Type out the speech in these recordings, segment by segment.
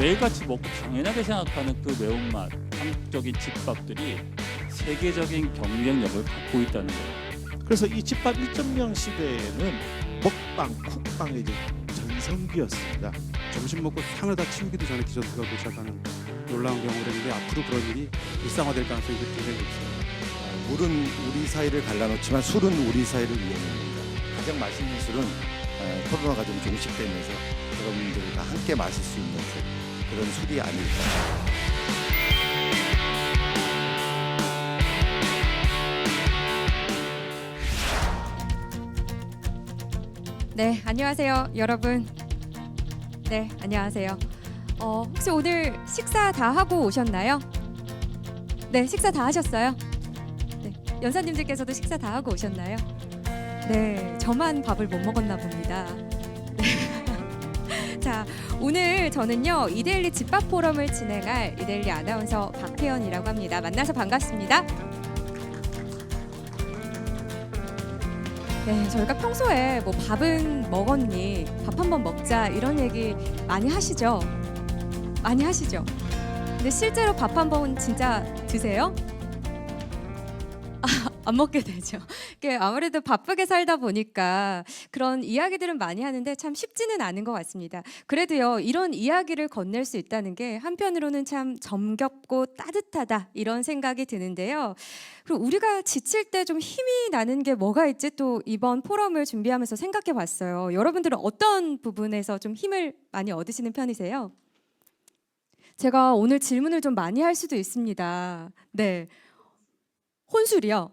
매일같이 먹고 당연하게 생각하는 그 매운맛, 한국적인 집밥들이 세계적인 경쟁력을 갖고 있다는 거예요. 그래서 이 집밥 1.0 시대에는 먹방, 쿡방의 이제 전성기였습니다. 점심 먹고 상을 다 치우기도 전에 디저트가 도착하는 놀라운 경우인데 앞으로 그런 일이 일상화될 가능성이 굉장히 높습니다. 물은 우리 사이를 갈라놓지만 술은 우리 사이를 이어냅니다. 가장 맛있는 술은 코로나가 좀 종식되면서 여러분들과 함께 마실 수 있는 그런 술이 아닐까. 네, 안녕하세요, 여러분. 네, 안녕하세요. 혹시 오늘 식사 다 하고 오셨나요? 네, 식사 다 하셨어요? 네, 연사님들께서도 식사 다 하고 오셨나요? 네, 저만 밥을 못 먹었나 봅니다. 자, 오늘 저는요 이데일리 집밥 포럼을 진행할 이데일리 아나운서 박혜연이라고 합니다. 만나서 반갑습니다. 네, 저희가 평소에 뭐 밥은 먹었니? 밥 한번 먹자 이런 얘기 많이 하시죠? 많이 하시죠? 근데 실제로 밥 한 번 진짜 드세요? 안 먹게 되죠. 아무래도 바쁘게 살다 보니까 그런 이야기들은 많이 하는데 참 쉽지는 않은 것 같습니다. 그래도요, 이런 이야기를 건넬 수 있다는 게 한편으로는 참 정겹고 따뜻하다 이런 생각이 드는데요. 그리고 우리가 지칠 때 좀 힘이 나는 게 뭐가 있지 또 이번 포럼을 준비하면서 생각해 봤어요. 여러분들은 어떤 부분에서 좀 힘을 많이 얻으시는 편이세요? 제가 오늘 질문을 좀 많이 할 수도 있습니다. 네. 혼술이요?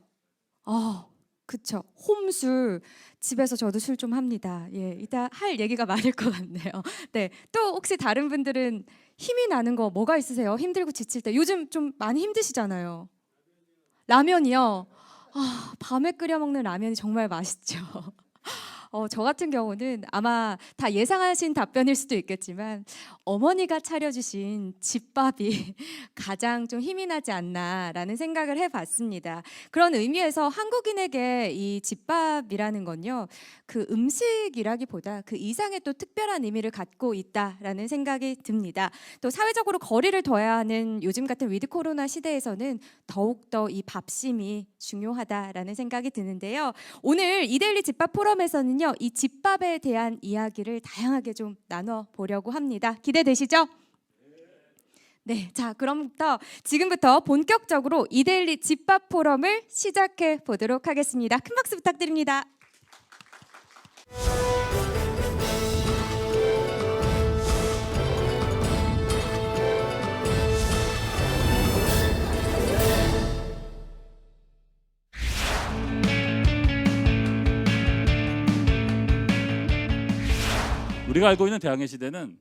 그쵸. 홈술. 집에서 저도 술 좀 합니다. 예, 이따 할 얘기가 많을 것 같네요. 네, 또 혹시 다른 분들은 힘이 나는 거 뭐가 있으세요? 힘들고 지칠 때. 요즘 좀 많이 힘드시잖아요. 라면이요? 밤에 끓여 먹는 라면이 정말 맛있죠. 저 같은 경우는 아마 다 예상하신 답변일 수도 있겠지만 어머니가 차려주신 집밥이 가장 좀 힘이 나지 않나라는 생각을 해봤습니다. 그런 의미에서 한국인에게 이 집밥이라는 건요, 그 음식이라기보다 그 이상의 또 특별한 의미를 갖고 있다라는 생각이 듭니다. 또 사회적으로 거리를 둬야 하는 요즘 같은 위드 코로나 시대에서는 더욱더 이 밥심이 중요하다라는 생각이 드는데요. 오늘 이데일리 집밥 포럼에서는요, 이 집밥에 대한 이야기를 다양하게 좀 나눠보려고 합니다. 기대되시죠? 네, 자 그럼부터 지금부터 본격적으로 이데일리 집밥 포럼을 시작해 보도록 하겠습니다. 큰 박수 부탁드립니다. 우리가 알고 있는 대항해 시대는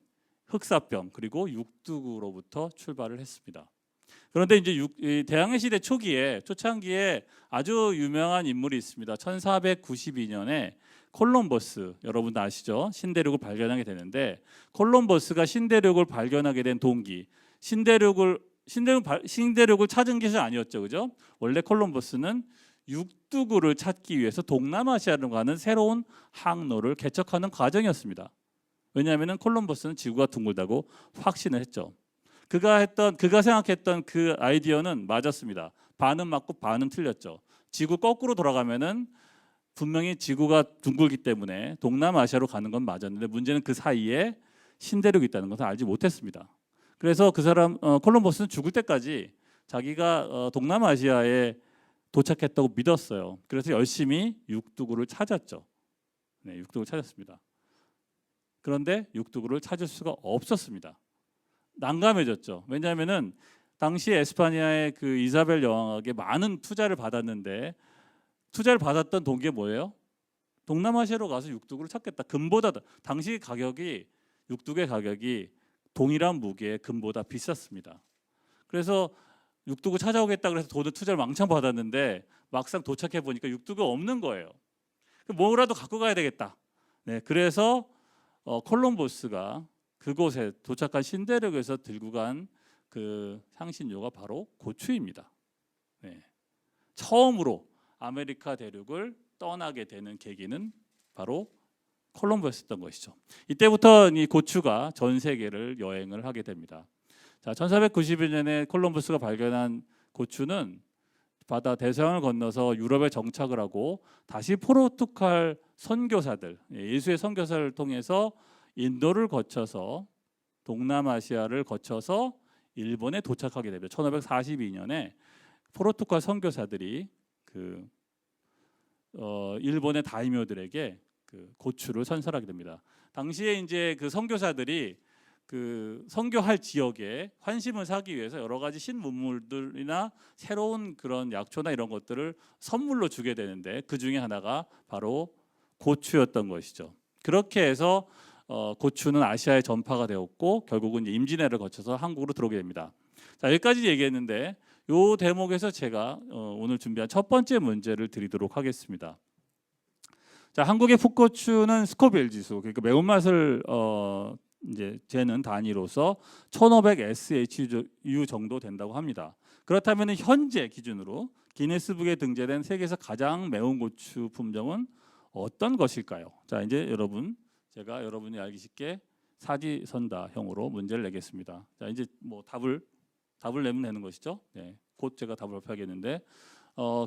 흑사병 그리고 육두구로부터 출발을 했습니다. 그런데 이제 이 대항해 시대 초창기에 아주 유명한 인물이 있습니다. 1492년에 콜럼버스, 여러분 아시죠? 신대륙을 발견하게 되는데, 콜럼버스가 신대륙을 발견하게 된 동기, 신대륙을 찾은 것이 아니었죠, 그죠? 원래 콜럼버스는 육두구를 찾기 위해서 동남아시아로 가는 새로운 항로를 개척하는 과정이었습니다. 왜냐하면 콜럼버스는 지구가 둥글다고 확신을 했죠. 그가 생각했던 그 아이디어는 맞았습니다. 반은 맞고 반은 틀렸죠. 지구 거꾸로 돌아가면은 분명히 지구가 둥글기 때문에 동남아시아로 가는 건 맞았는데, 문제는 그 사이에 신대륙이 있다는 것을 알지 못했습니다. 그래서 콜럼버스는 죽을 때까지 자기가 동남아시아에 도착했다고 믿었어요. 그래서 열심히 육두구를 찾았죠. 네, 육두구를 찾았습니다. 그런데 육두구를 찾을 수가 없었습니다. 난감해졌죠. 왜냐하면은 당시 에스파니아의 그 이사벨 여왕에게 많은 투자를 받았는데, 투자를 받았던 동기가 뭐예요? 동남아시아로 가서 육두구를 찾겠다. 금보다 당시 육두구의 가격이 동일한 무게의 금보다 비쌌습니다. 그래서 육두구 찾아오겠다 그래서 투자를 왕창 받았는데 막상 도착해 보니까 육두구가 없는 거예요. 뭐라도 갖고 가야 되겠다. 네, 그래서 콜럼버스가 그곳에 도착한 신대륙에서 들고 간 그 향신료가 바로 고추입니다. 네. 처음으로 아메리카 대륙을 떠나게 되는 계기는 바로 콜럼버스였던 것이죠. 이때부터 이 고추가 전 세계를 여행을 하게 됩니다. 자, 1492년에 콜럼버스가 발견한 고추는 바다 대서양을 건너서 유럽에 정착을 하고 다시 포르투갈 선교사들, 예수의 선교사를 통해서 인도를 거쳐서 동남아시아를 거쳐서 일본에 도착하게 됩니다. 1542년에 포르투갈 선교사들이 일본의 다이묘들에게 고추를 선설하게 됩니다. 당시에 이제 그 선교사들이 선교할 지역에 환심을 사기 위해서 여러 가지 신문물들이나 새로운 그런 약초나 이런 것들을 선물로 주게 되는데 그 중에 하나가 바로 고추였던 것이죠. 그렇게 해서 고추는 아시아에 전파가 되었고 결국은 이제 임진왜를 거쳐서 한국으로 들어오게 됩니다. 자, 여기까지 얘기했는데 이 대목에서 제가 오늘 준비한 첫 번째 문제를 드리도록 하겠습니다. 자, 한국의 풋고추는 스코빌 지수, 그러니까 매운맛을 이제 재는 단위로서 1500 SHU 정도 된다고 합니다. 그렇다면 현재 기준으로 기네스북에 등재된 세계에서 가장 매운 고추 품종은 어떤 것일까요? 자, 이제 제가 여러분이 알기 쉽게 사지선다형으로 문제를 내겠습니다. 자, 이제 뭐 답을 내면 되는 것이죠. 네, 곧 제가 답을 발표하겠는데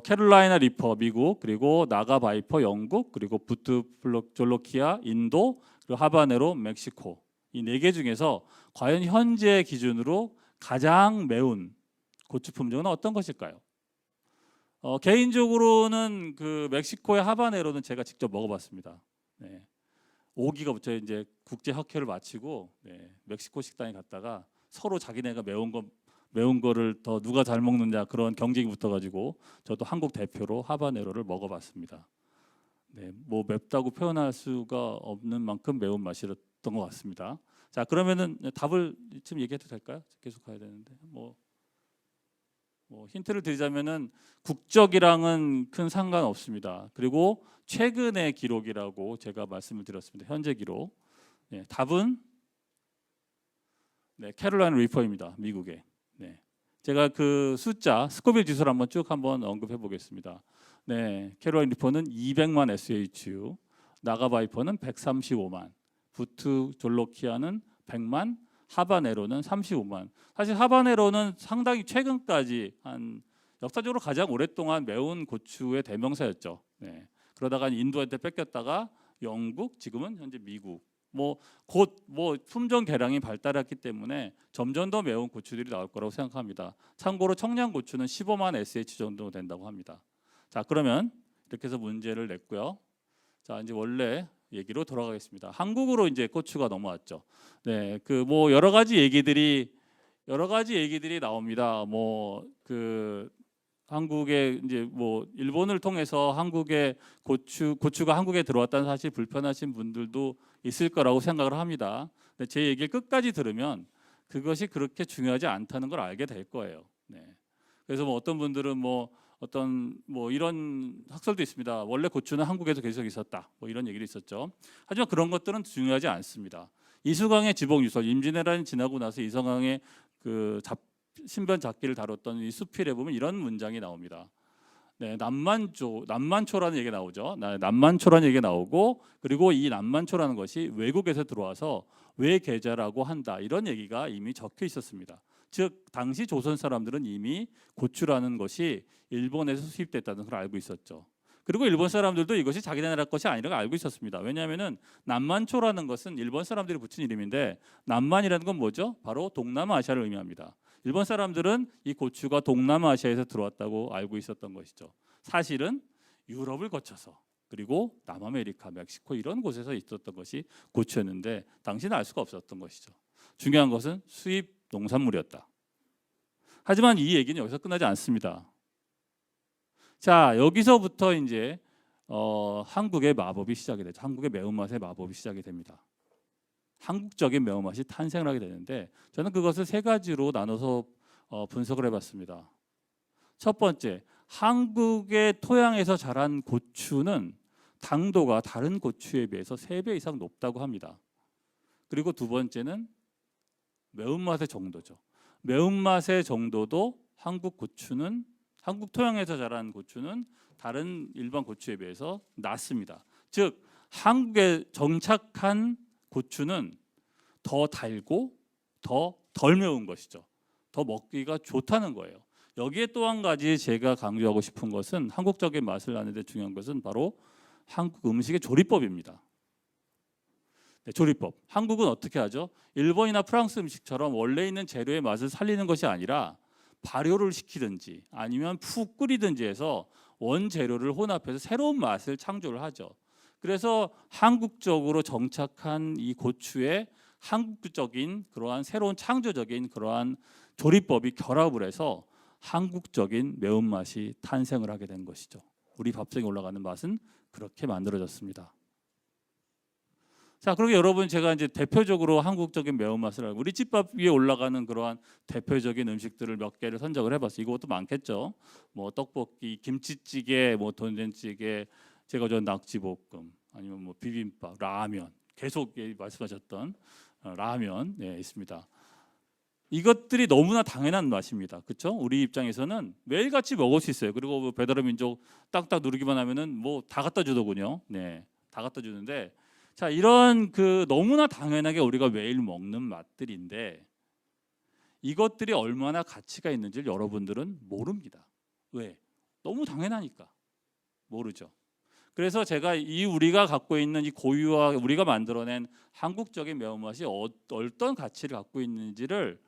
캐롤라이나 리퍼 미국, 그리고 나가 바이퍼 영국, 그리고 부트졸로키아 인도, 그리고 하바네로 멕시코, 이 4개 중에서 과연 현재 기준으로 가장 매운 고추 품종은 어떤 것일까요? 개인적으로는 멕시코의 하바네로는 제가 직접 먹어봤습니다. 네. 5기가 부터 이제 국제 학회를 마치고 멕시코 식당에 갔다가 서로 자기네가 매운 거를 더 누가 잘 먹느냐 그런 경쟁이 붙어가지고 저도 한국 대표로 하바네로를 먹어봤습니다. 네, 뭐 맵다고 표현할 수가 없는 만큼 매운 맛이었던 것 같습니다. 자, 그러면은 답을 지금 얘기해도 될까요? 계속 가야 되는데 뭐 힌트를 드리자면은 국적이랑은 큰 상관 없습니다. 그리고 최근의 기록이라고 제가 말씀을 드렸습니다. 현재 기록. 네, 답은 캐롤라이나 리퍼입니다. 미국의. 네, 제가 그 숫자 스코빌 지수를 한번 언급해 보겠습니다. 네, 캐롤라이나 리퍼는 200만 SHU, 나가바이퍼는 135만, 부트졸로키아는 100만, 하바네로는 35만. 사실 하바네로는 상당히 최근까지 역사적으로 가장 오랫동안 매운 고추의 대명사였죠. 네. 그러다가 인도한테 뺏겼다가 영국, 지금은 현재 미국. 곧 품종 개량이 발달했기 때문에 점점 더 매운 고추들이 나올 거라고 생각합니다. 참고로 청양고추는 15만 SH 정도 된다고 합니다. 자, 그러면 이렇게 해서 문제를 냈고요. 자, 이제 원래 얘기로 돌아가겠습니다. 한국으로 이제 고추가 넘어왔죠. 네, 여러 가지 얘기들이 나옵니다. 한국에 이제 일본을 통해서 한국의 고추가 한국에 들어왔다는 사실 불편하신 분들도 있을 거라고 생각을 합니다. 근데 제 얘기를 끝까지 들으면 그것이 그렇게 중요하지 않다는 걸 알게 될 거예요. 네. 그래서 어떤 분들은 이런 학설도 있습니다. 원래 고추는 한국에도 계속 있었다. 이런 얘기도 있었죠. 하지만 그런 것들은 중요하지 않습니다. 이수강의 지복유설, 임진왜란이 지나고 나서 이성강의 신변 잡기를 다뤘던 이 수필에 보면 이런 문장이 나옵니다. 네, 남만초라는 얘기가 나오죠. 남만초라는 얘기가 나오고, 그리고 이 남만초라는 것이 외국에서 들어와서 외계자라고 한다. 이런 얘기가 이미 적혀 있었습니다. 즉 당시 조선 사람들은 이미 고추라는 것이 일본에서 수입됐다는 걸 알고 있었죠. 그리고 일본 사람들도 이것이 자기네 나라 것이 아니라고 알고 있었습니다. 왜냐하면은 남만초라는 것은 일본 사람들이 붙인 이름인데, 남만이라는 건 뭐죠? 바로 동남아시아를 의미합니다. 일본 사람들은 이 고추가 동남아시아에서 들어왔다고 알고 있었던 것이죠. 사실은 유럽을 거쳐서, 그리고 남아메리카, 멕시코 이런 곳에서 있었던 것이 고추였는데 당시는 알 수가 없었던 것이죠. 중요한 것은 수입 농산물이었다. 하지만 이 얘기는 여기서 끝나지 않습니다. 자, 여기서부터 이제 한국의 마법이 시작이 되죠. 한국의 매운맛의 마법이 시작이 됩니다. 한국적인 매운맛이 탄생을 하게 되는데, 저는 그것을 3가지로 나눠서 분석을 해봤습니다. 첫 번째, 한국의 토양에서 자란 고추는 당도가 다른 고추에 비해서 3배 이상 높다고 합니다. 그리고 두 번째는 매운맛의 정도죠. 매운맛의 정도도 한국 토양에서 자란 고추는 다른 일반 고추에 비해서 낮습니다. 즉 한국에 정착한 고추는 더 달고 더 덜 매운 것이죠. 더 먹기가 좋다는 거예요. 여기에 또 한 가지 제가 강조하고 싶은 것은 한국적인 맛을 나는 데 중요한 것은 바로 한국 음식의 조리법입니다. 네, 조리법. 한국은 어떻게 하죠? 일본이나 프랑스 음식처럼 원래 있는 재료의 맛을 살리는 것이 아니라 발효를 시키든지 아니면 푹 끓이든지 해서 원재료를 혼합해서 새로운 맛을 창조를 하죠. 그래서 한국적으로 정착한 이 고추의 한국적인 그러한 새로운 창조적인 그러한 조리법이 결합을 해서 한국적인 매운맛이 탄생을 하게 된 것이죠. 우리 밥상에 올라가는 맛은 그렇게 만들어졌습니다. 자, 그리고 여러분 제가 이제 대표적으로 한국적인 매운맛을 알고 우리 집밥 위에 올라가는 그러한 대표적인 음식들을 몇 개를 선정을 해봤어요. 이것도 많겠죠. 뭐 떡볶이, 김치찌개, 뭐 된장찌개, 제가 좋아하는 낙지볶음, 아니면 뭐 비빔밥, 라면, 계속 말씀하셨던 라면 있습니다. 이것들이 너무나 당연한 맛입니다. 그렇죠? 우리 입장에서는 매일같이 먹을 수 있어요. 그리고 뭐 배달의 민족 딱딱 누르기만 하면은 뭐 다 갖다 주더군요. 네, 다 갖다 주는데, 자, 이런 그 너무나 당연하게 우리가 매일 먹는 맛들인데 이것들이 얼마나 가치가 있는지를 여러분들은 모릅니다. 왜? 너무 당연하니까 모르죠. 그래서 제가 이 우리가 갖고 있는 이 고유와 우리가 만들어낸 한국적인 매운맛이 어떤 가치를 갖고 있는지를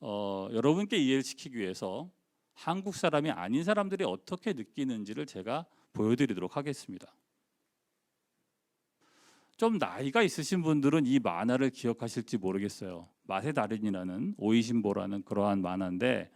여러분께 이해를 시키기 위해서 한국 사람이 아닌 사람들이 어떻게 느끼는지를 제가 보여드리도록 하겠습니다. 좀 나이가 있으신 분들은 이 만화를 기억하실지 모르겠어요. 맛의 달인이라는 오이신보라는 그러한 만화인데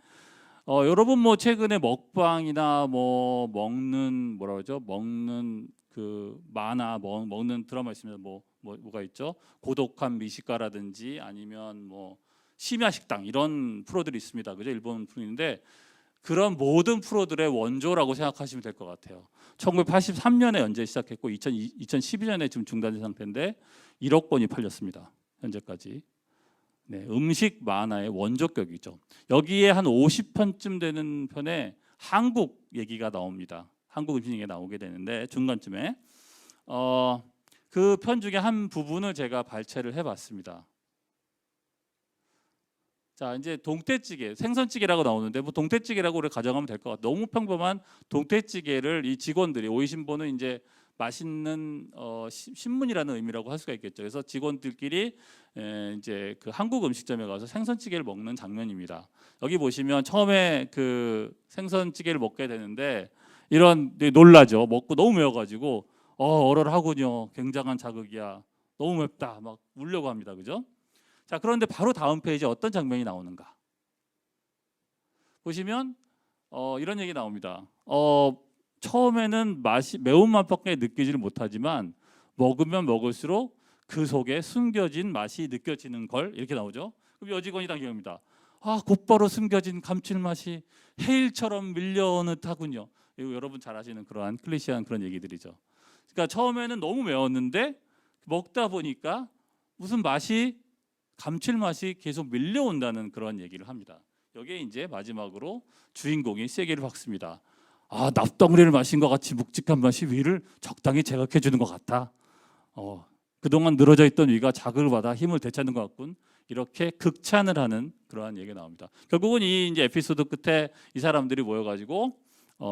여러분 뭐 최근에 먹방이나 뭐 먹는 뭐라 그러죠? 먹는 그 만화 먹는 드라마 있습니다. 뭐가 있죠? 고독한 미식가라든지 아니면 뭐 심야식당 이런 프로들이 있습니다. 그죠? 일본 프로인데 그런 모든 프로들의 원조라고 생각하시면 될 것 같아요. 1983년에 연재 시작했고 2012년에 지금 중단된 상태인데 1억 권이 팔렸습니다. 현재까지. 네, 음식 만화의 원조격이죠. 여기에 한 50편쯤 되는 편에 한국 얘기가 나옵니다. 한국 음식 얘기가 나오게 되는데 중간쯤에 그 편 중에 한 부분을 제가 발췌를 해봤습니다. 자, 이제 동태찌개, 생선찌개라고 나오는데 뭐 동태찌개라고 우리 가정하면 될 것 같아요. 너무 평범한 동태찌개를 이 직원들이 오이신보는 이제 맛있는 신문이라는 의미라고 할 수가 있겠죠. 그래서 직원들끼리 이제 그 한국 음식점에 가서 생선찌개를 먹는 장면입니다. 여기 보시면 처음에 그 생선찌개를 먹게 되는데 이런 놀라죠. 먹고 너무 매워가지고 얼얼하군요. 굉장한 자극이야. 너무 맵다. 막 울려고 합니다. 그죠? 자, 그런데 바로 다음 페이지에 어떤 장면이 나오는가? 보시면 이런 얘기 나옵니다. 처음에는 매운맛밖에 느끼지를 못하지만 먹으면 먹을수록 그 속에 숨겨진 맛이 느껴지는 걸 이렇게 나오죠. 그럼 여직원이 당겨옵니다. 곧바로 숨겨진 감칠맛이 해일처럼 밀려오는 하군요. 이거 여러분 잘 아시는 그러한 클리셰한 그런 얘기들이죠. 그러니까 처음에는 너무 매웠는데 먹다 보니까 무슨 맛이 감칠맛이 계속 밀려온다는 그런 얘기를 합니다. 여기에 이제 마지막으로 주인공이 세게를 박습니다. 납덩어리를 마신 것 같이 묵직한 맛이 위를 적당히 자극해 주는 것 같아. 그동안 늘어져 있던 위가 자극을 받아 힘을 되찾는 것 같군. 이렇게 극찬을 하는 그러한 얘기가 나옵니다. 결국은 이 이제 에피소드 끝에 이 사람들이 모여가지고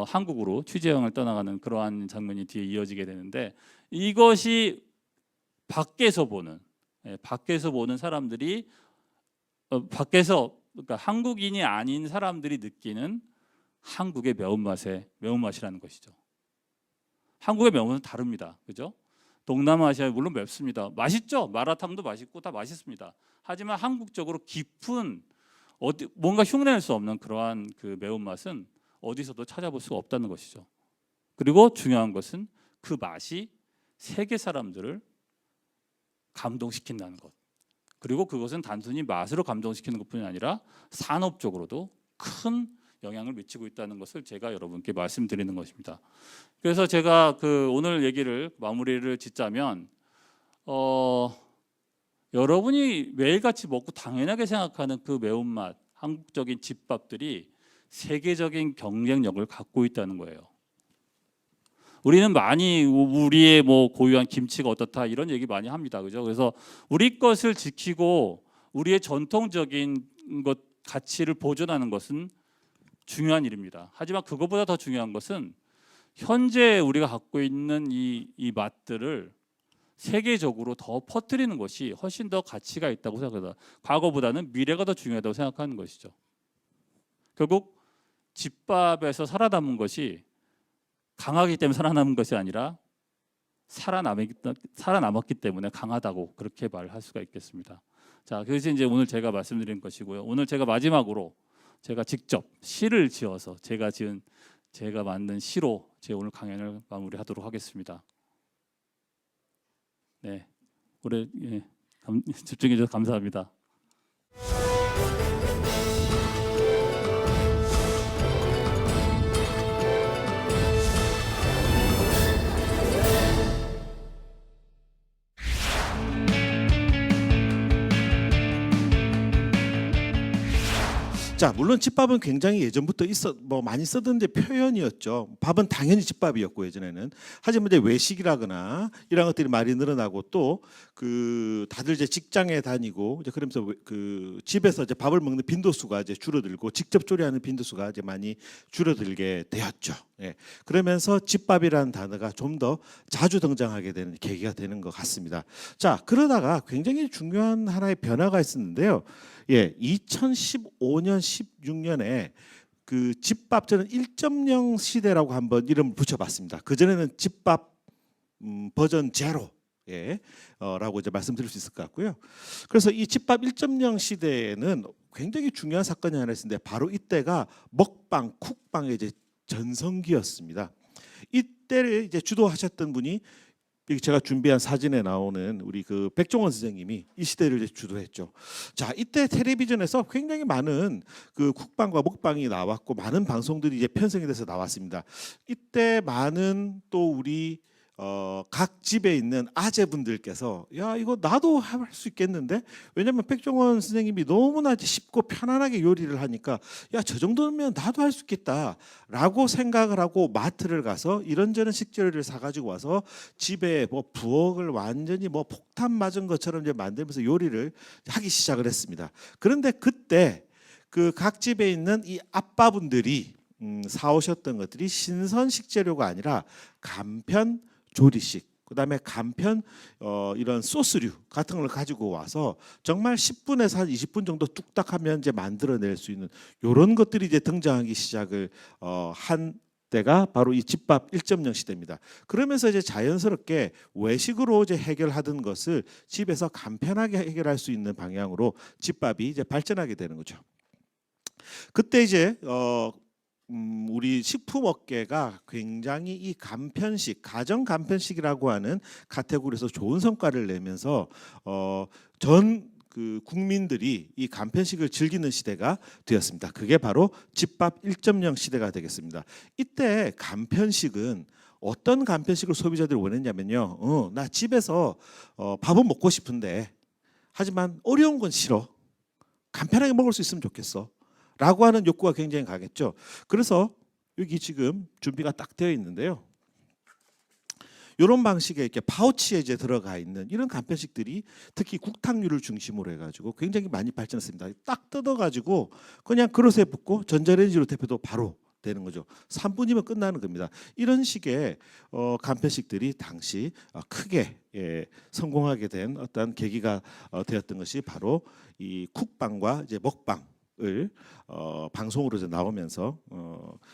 한국으로 취재 여행을 떠나가는 그러한 장면이 뒤에 이어지게 되는데 이것이 밖에서 보는 사람들이 그러니까 한국인이 아닌 사람들이 느끼는 한국의 매운맛이라는 것이죠. 한국의 매운맛은 다릅니다. 그죠? 동남아시아 물론 맵습니다. 맛있죠? 마라탕도 맛있고 다 맛있습니다. 하지만 한국적으로 깊은 뭔가 흉내낼 수 없는 그러한 그 매운맛은 어디서도 찾아볼 수가 없다는 것이죠. 그리고 중요한 것은 그 맛이 세계 사람들을 감동시킨다는 것. 그리고 그것은 단순히 맛으로 감동시키는 것뿐이 아니라 산업적으로도 큰 영향을 미치고 있다는 것을 제가 여러분께 말씀드리는 것입니다. 그래서 제가 그 오늘 얘기를 마무리를 짓자면 여러분이 매일같이 먹고 당연하게 생각하는 그 매운맛, 한국적인 집밥들이 세계적인 경쟁력을 갖고 있다는 거예요. 우리는 많이 우리의 뭐 고유한 김치가 어떻다 이런 얘기 많이 합니다. 그죠? 그래서 우리 것을 지키고 우리의 전통적인 것 가치를 보존하는 것은 중요한 일입니다. 하지만 그것보다 더 중요한 것은 현재 우리가 갖고 있는 이 맛들을 세계적으로 더 퍼뜨리는 것이 훨씬 더 가치가 있다고 생각합니다. 과거보다는 미래가 더 중요하다고 생각하는 것이죠. 결국 집밥에서 살아남은 것이 강하기 때문에 살아남은 것이 아니라 살아남았기 때문에 강하다고 그렇게 말할 수가 있겠습니다. 자, 그래서 이제 오늘 제가 말씀드린 것이고요. 오늘 제가 마지막으로 제가 직접 시를 지어서 제가 만든 시로 제 오늘 강연을 마무리하도록 하겠습니다. 네, 올해 집중해 주셔서 감사합니다. 자, 물론 집밥은 굉장히 예전부터 많이 쓰던 이제 표현이었죠. 밥은 당연히 집밥이었고 예전에는. 하지만 이제 외식이라거나 이런 것들이 많이 늘어나고 또 다들 이제 직장에 다니고 이제 그러면서 그 집에서 이제 밥을 먹는 빈도수가 이제 줄어들고 직접 조리하는 빈도수가 이제 많이 줄어들게 되었죠. 예. 그러면서 집밥이라는 단어가 좀 더 자주 등장하게 되는 계기가 되는 것 같습니다. 자, 그러다가 굉장히 중요한 하나의 변화가 있었는데요. 예, 2015년, 16년에 그 집밥 저는 1.0 시대라고 한번 이름을 붙여봤습니다. 그 전에는 집밥 버전 제로 라고 이제 말씀드릴 수 있을 것 같고요. 그래서 이 집밥 1.0 시대에는 굉장히 중요한 사건이 하나 있었는데 바로 이때가 먹방, 쿡방의 이제 전성기였습니다. 이때를 이제 주도하셨던 분이 제가 준비한 사진에 나오는 우리 그 백종원 선생님이 이 시대를 이제 주도했죠. 자, 이때 텔레비전에서 굉장히 많은 그 쿡방과 먹방이 나왔고 많은 방송들이 이제 편성이 돼서 나왔습니다. 이때 많은 또 우리 각 집에 있는 아재분들께서 야, 이거 나도 할 수 있겠는데? 왜냐면 백종원 선생님이 너무나 쉽고 편안하게 요리를 하니까 야, 저 정도면 나도 할 수 있겠다라고 생각을 하고 마트를 가서 이런저런 식재료를 사가지고 와서 집에 뭐 부엌을 완전히 뭐 폭탄 맞은 것처럼 이제 만들면서 요리를 하기 시작을 했습니다. 그런데 그때 그 각 집에 있는 이 아빠분들이 사오셨던 것들이 신선 식재료가 아니라 간편 조리식, 그다음에 간편 이런 소스류 같은 걸 가지고 와서 정말 10분에서 한 20분 정도 뚝딱 하면 이제 만들어낼 수 있는 이런 것들이 이제 등장하기 시작을 한 때가 바로 이 집밥 1.0 시대입니다. 그러면서 이제 자연스럽게 외식으로 이제 해결하던 것을 집에서 간편하게 해결할 수 있는 방향으로 집밥이 이제 발전하게 되는 거죠. 그때 이제 우리 식품업계가 굉장히 이 간편식, 가정 간편식이라고 하는 카테고리에서 좋은 성과를 내면서 전 그 국민들이 이 간편식을 즐기는 시대가 되었습니다. 그게 바로 집밥 1.0 시대가 되겠습니다. 이때 간편식은 어떤 간편식을 소비자들이 원했냐면요. 나 집에서 밥은 먹고 싶은데 하지만 어려운 건 싫어. 간편하게 먹을 수 있으면 좋겠어. 라고 하는 욕구가 굉장히 강했죠. 그래서 여기 지금 준비가 딱 되어 있는데요. 이런 방식의 이렇게 파우치에 이제 들어가 있는 이런 간편식들이 특히 국탕류를 중심으로 해가지고 굉장히 많이 발전했습니다. 딱 뜯어가지고 그냥 그릇에 붓고 전자레인지로 데펴도 바로 되는 거죠. 3분이면 끝나는 겁니다. 이런 식의 간편식들이 당시 크게 성공하게 된 어떤 계기가 되었던 것이 바로 이 쿡방과 이제 먹방. 을 방송으로 이제 나오면서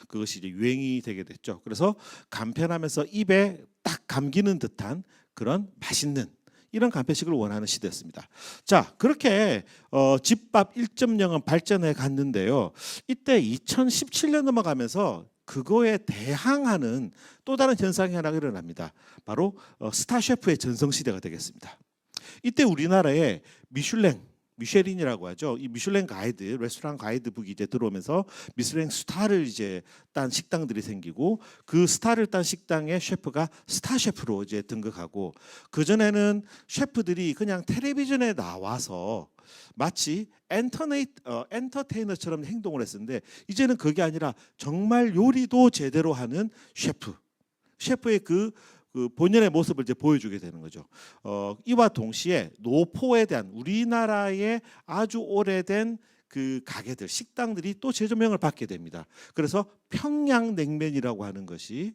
그것이 이제 유행이 되게 됐죠. 그래서 간편하면서 입에 딱 감기는 듯한 그런 맛있는 이런 간편식을 원하는 시대였습니다. 자, 그렇게 집밥 1.0은 발전해 갔는데요. 이때 2017년 넘어가면서 그거에 대항하는 또 다른 현상이 하나 일어납니다. 바로 스타 셰프의 전성 시대가 되겠습니다. 이때 우리나라에 미쉐린이라고 하죠. 이 미슐랭 가이드, 레스토랑 가이드북이 이제 들어오면서 미슐랭 스타를 이제 딴 식당들이 생기고 그 스타를 딴 식당의 셰프가 스타 셰프로 이제 등극하고 그 전에는 셰프들이 그냥 텔레비전에 나와서 마치 엔터테이너처럼 행동을 했었는데 이제는 그게 아니라 정말 요리도 제대로 하는 셰프의 그 본연의 모습을 이제 보여주게 되는 거죠. 이와 동시에 노포에 대한 우리나라의 아주 오래된 그 가게들, 식당들이 또 재조명을 받게 됩니다. 그래서 평양냉면이라고 하는 것이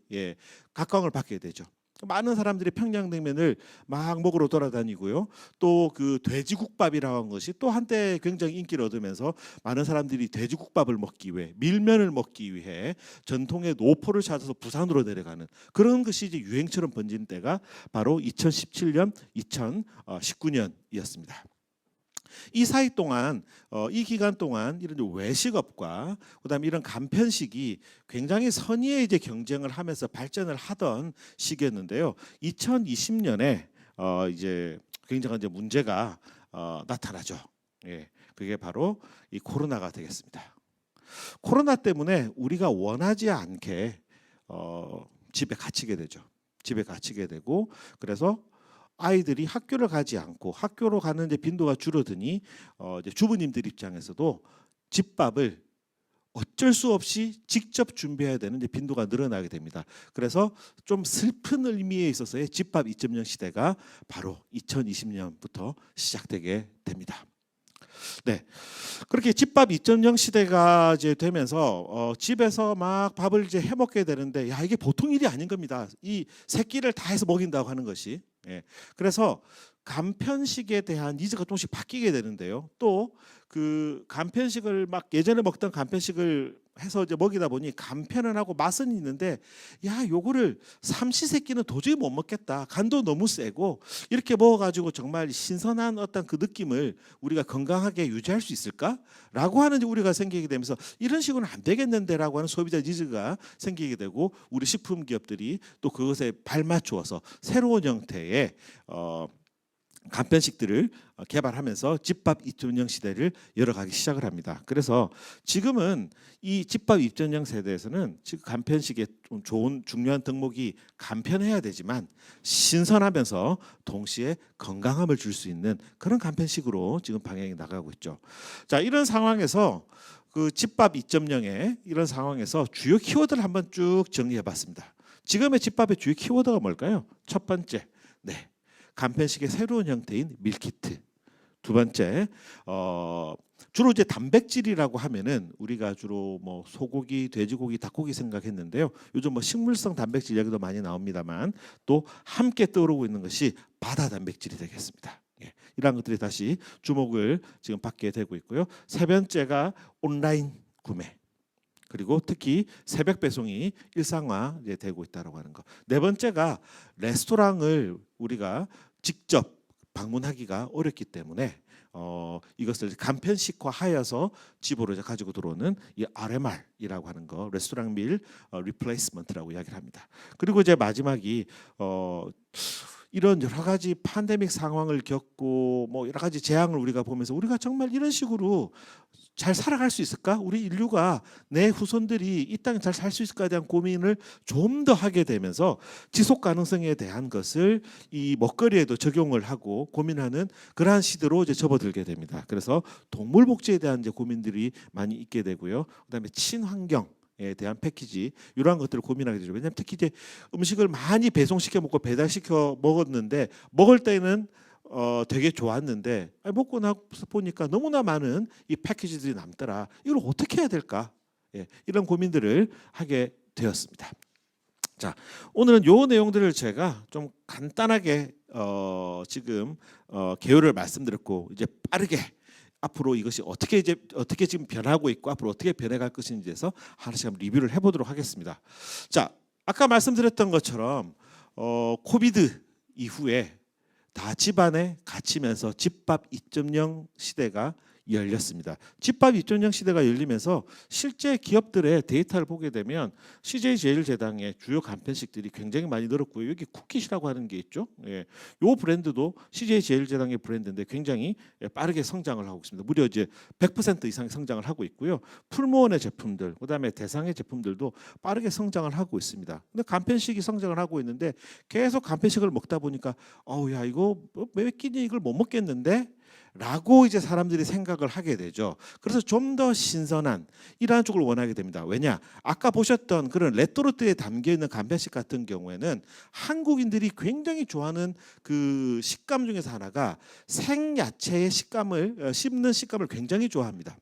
각광을 받게 되죠. 많은 사람들이 평양냉면을 막 먹으러 돌아다니고요. 또 그 돼지국밥이라고 하는 것이 또 한때 굉장히 인기를 얻으면서 많은 사람들이 돼지국밥을 먹기 위해, 밀면을 먹기 위해 전통의 노포를 찾아서 부산으로 내려가는 그런 것이 이제 유행처럼 번진 때가 바로 2017년, 2019년이었습니다. 이 사이 동안 이 기간 동안 이런 외식업과 그다음에 이런 간편식이 굉장히 선의의 이제 경쟁을 하면서 발전을 하던 시기였는데요. 2020년에 이제 굉장한 이제 문제가 나타나죠. 그게 바로 이 코로나가 되겠습니다. 코로나 때문에 우리가 원하지 않게 집에 갇히게 되죠. 집에 갇히게 되고 그래서 아이들이 학교를 가지 않고 학교로 가는 이제 빈도가 줄어드니 이제 주부님들 입장에서도 집밥을 어쩔 수 없이 직접 준비해야 되는 이제 빈도가 늘어나게 됩니다. 그래서 좀 슬픈 의미에 있어서의 집밥 2.0 시대가 바로 2020년부터 시작되게 됩니다. 네, 그렇게 집밥 2.0 시대가 이제 되면서 집에서 막 밥을 이제 해 먹게 되는데 야 이게 보통 일이 아닌 겁니다. 이 세 끼를 다 해서 먹인다고 하는 것이 그래서 간편식에 대한 니즈가 조금씩 바뀌게 되는데요. 또 그 간편식을 막 예전에 먹던 간편식을 해서 이제 먹이다 보니 간편은 하고 맛은 있는데 야 요거를 삼시세끼는 도저히 못 먹겠다. 간도 너무 세고 이렇게 먹어가지고 정말 신선한 어떤 그 느낌을 우리가 건강하게 유지할 수 있을까라고 하는 우리가 생기게 되면서 이런 식으로는 안 되겠는데라고 하는 소비자 니즈가 생기게 되고 우리 식품 기업들이 또 그것에 발맞추어서 새로운 형태의 간편식들을 개발하면서 집밥 2.0 시대를 열어가기 시작을 합니다. 그래서 지금은 이 집밥 2.0 세대에서는 지금 간편식의 좀 좋은 중요한 덕목이 간편해야 되지만 신선하면서 동시에 건강함을 줄 수 있는 그런 간편식으로 지금 방향이 나가고 있죠. 자, 이런 상황에서 그 집밥 2.0의 이런 상황에서 주요 키워드를 한번 쭉 정리해봤습니다. 지금의 집밥의 주요 키워드가 뭘까요? 첫 번째, 간편식의 새로운 형태인 밀키트. 두 번째, 주로 이제 단백질이라고 하면은 우리가 주로 뭐 소고기, 돼지고기, 닭고기 생각했는데요. 요즘 뭐 식물성 단백질 이야기도 많이 나옵니다만 또 함께 떠오르고 있는 것이 바다 단백질이 되겠습니다. 이러한 것들이 다시 주목을 지금 받게 되고 있고요. 세 번째가 온라인 구매. 그리고 특히 새벽 배송이 일상화 되고 있다고 하는 거. 네 번째가 레스토랑을 우리가 직접 방문하기가 어렵기 때문에 이것을 간편식화하여서 집으로 이제 가지고 들어오는 이 RMR이라고 하는 거, 레스토랑 밀 리플레이스먼트라고 이야기를 합니다. 그리고 이제 마지막이 이런 여러 가지 팬데믹 상황을 겪고 뭐 여러 가지 재앙을 우리가 보면서 우리가 정말 이런 식으로 잘 살아갈 수 있을까? 우리 인류가 내 후손들이 이 땅에 잘 살 수 있을까에 대한 고민을 좀 더 하게 되면서 지속 가능성에 대한 것을 이 먹거리에도 적용을 하고 고민하는 그러한 시대로 이제 접어들게 됩니다. 그래서 동물 복지에 대한 이제 고민들이 많이 있게 되고요. 그다음에 친환경에 대한 패키지 이러한 것들을 고민하게 되죠. 왜냐하면 특히 이제 음식을 많이 배송시켜 먹고 배달시켜 먹었는데 먹을 때는 되게 좋았는데 먹고 나서 보니까 너무나 많은 이 패키지들이 남더라. 이걸 어떻게 해야 될까? 이런 고민들을 하게 되었습니다. 자, 오늘은 요 내용들을 제가 좀 간단하게 지금 개요를 말씀드렸고 이제 빠르게 앞으로 이것이 어떻게 지금 변하고 있고 앞으로 어떻게 변해갈 것인지에서 하나씩 한번 리뷰를 해보도록 하겠습니다. 자, 아까 말씀드렸던 것처럼 코비드 이후에 다 집안에 갇히면서 집밥 2.0 시대가 열렸습니다. 집밥 2.0 시대가 열리면서 실제 기업들의 데이터를 보게 되면 CJ제일제당의 주요 간편식들이 굉장히 많이 늘었고요. 여기 쿠킷이라고 하는 게 있죠. 이 브랜드도 CJ제일제당의 브랜드인데 굉장히 빠르게 성장을 하고 있습니다. 무려 이제 100% 이상의 성장을 하고 있고요. 풀무원의 제품들, 그다음에 대상의 제품들도 빠르게 성장을 하고 있습니다. 근데 간편식이 성장을 하고 있는데 계속 간편식을 먹다 보니까 야 이거 몇 끼니 이걸 못 먹겠는데 라고 이제 사람들이 생각을 하게 되죠. 그래서 좀 더 신선한 이러한 쪽을 원하게 됩니다. 왜냐? 아까 보셨던 그런 레토르트에 담겨 있는 간편식 같은 경우에는 한국인들이 굉장히 좋아하는 그 식감 중에서 하나가 생야채의 식감을 씹는 식감을 굉장히 좋아합니다.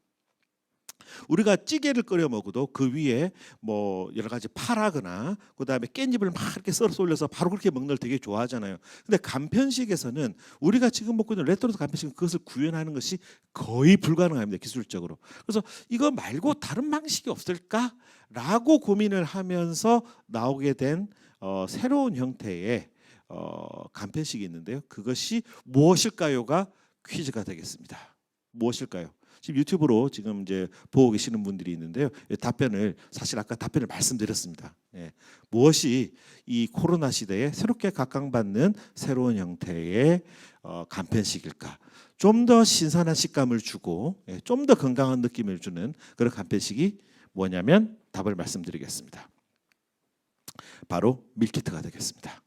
우리가 찌개를 끓여 먹어도 그 위에 뭐 여러 가지 파라거나 그다음에 깻잎을 막 이렇게 썰어서 올려서 바로 그렇게 먹는 걸 되게 좋아하잖아요. 근데 간편식에서는 우리가 지금 먹고 있는 레토르트 간편식은 그것을 구현하는 것이 거의 불가능합니다. 기술적으로. 그래서 이거 말고 다른 방식이 없을까라고 고민을 하면서 나오게 된 새로운 형태의 간편식이 있는데요. 그것이 무엇일까요가 퀴즈가 되겠습니다. 무엇일까요? 지금 유튜브로 지금 이제 보고 계시는 분들이 있는데요. 답변을 사실 아까 답변을 말씀드렸습니다. 예. 무엇이 이 코로나 시대에 새롭게 각광받는 새로운 형태의 간편식일까? 좀 더 신선한 식감을 주고 좀 더 건강한 느낌을 주는 그런 간편식이 뭐냐면 답을 말씀드리겠습니다. 바로 밀키트가 되겠습니다.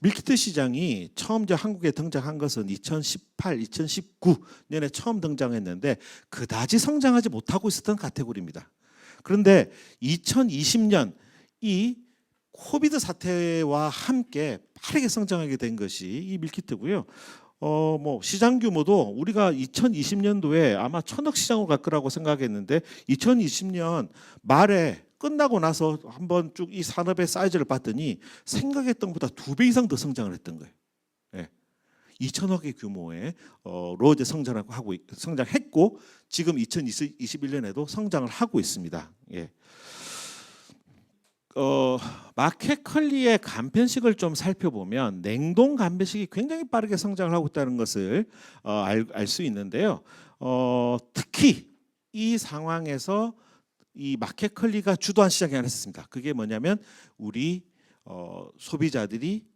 밀키트 시장이 처음 한국에 등장한 것은 2018, 2019년에 처음 등장했는데 그다지 성장하지 못하고 있었던 카테고리입니다. 그런데 2020년 이 코비드 사태와 함께 빠르게 성장하게 된 것이 이 밀키트고요. 뭐 시장 규모도 우리가 2020년도에 아마 1,000억 시장으로 갈 거라고 생각했는데 2020년 말에 끝나고 나서 한번 쭉 이 산업의 사이즈를 봤더니 생각했던 것보다 2배 이상 더 성장을 했던 거예요. 예. 2,000억의 규모의 로 이제 성장했고 지금 2021년에도 성장을 하고 있습니다. 예. 마켓컬리의 간편식을 좀 살펴보면 냉동 간편식이 굉장히 빠르게 성장을 하고 있다는 것을 알 수 있는데요. 특히 이 상황에서 이 마켓컬리가 주도한 시장이 하나 있었습니다. 그게 뭐냐면 우리 소비자들이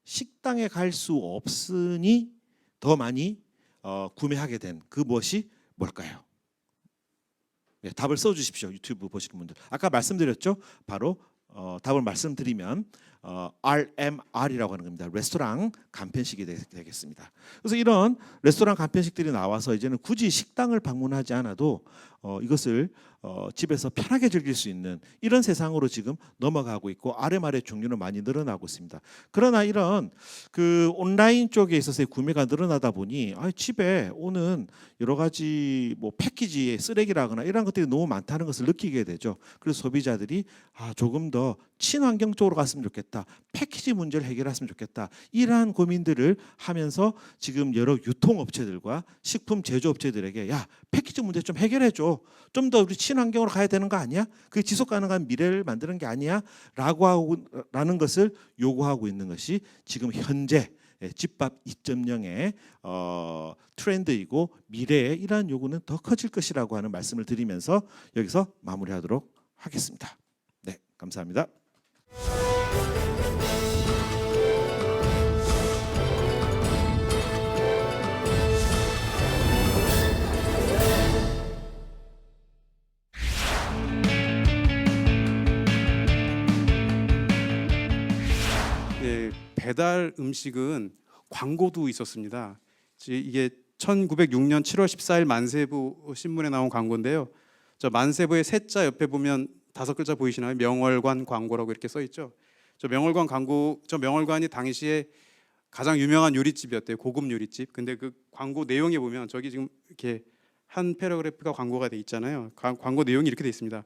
식당에 갈 수 없으니 더 많이 구매하게 된 그 무엇이 뭘까요? 네, 답을 써주십시오. 유튜브 보시는 분들. 아까 말씀드렸죠. 바로 답을 말씀드리면 RMR이라고 하는 겁니다. 레스토랑 간편식이 되겠습니다. 그래서 이런 레스토랑 간편식들이 나와서 이제는 굳이 식당을 방문하지 않아도 이것을 집에서 편하게 즐길 수 있는 이런 세상으로 지금 넘어가고 있고 RMR의 종류는 많이 늘어나고 있습니다. 그러나 이런 그 온라인 쪽에 있어서의 구매가 늘어나다 보니 집에 오는 여러 가지 뭐 패키지의 쓰레기라거나 이런 것들이 너무 많다는 것을 느끼게 되죠. 그래서 소비자들이 조금 더 친환경 쪽으로 갔으면 좋겠다. 패키지 문제를 해결했으면 좋겠다. 이러한 고민들을 하면서 지금 여러 유통업체들과 식품 제조업체들에게 야 패키지 문제 좀 해결해줘. 좀 더 우리 친환경으로 가야 되는 거 아니야? 그게 지속 가능한 미래를 만드는 게 아니야? 라는 것을 요구하고 있는 것이 지금 현재 집밥 2.0의 트렌드이고 미래에 이러한 요구는 더 커질 것이라고 하는 말씀을 드리면서 여기서 마무리하도록 하겠습니다. 네, 감사합니다. 예, 배달 음식은 광고도 있었습니다. 이게 1906년 7월 14일 만세부 신문에 나온 광고인데요. 저 만세부의 세자 옆에 보면 5글자 보이시나요? 명월관 광고라고 이렇게 써 있죠. 저 명월관 광고, 저 명월관이 당시에 가장 유명한 요리집이었대요. 고급 요리집. 근데 그 광고 내용에 보면 저기 지금 이렇게 한 패러그래프가 광고가 돼 있잖아요. 광고 내용이 이렇게 돼 있습니다.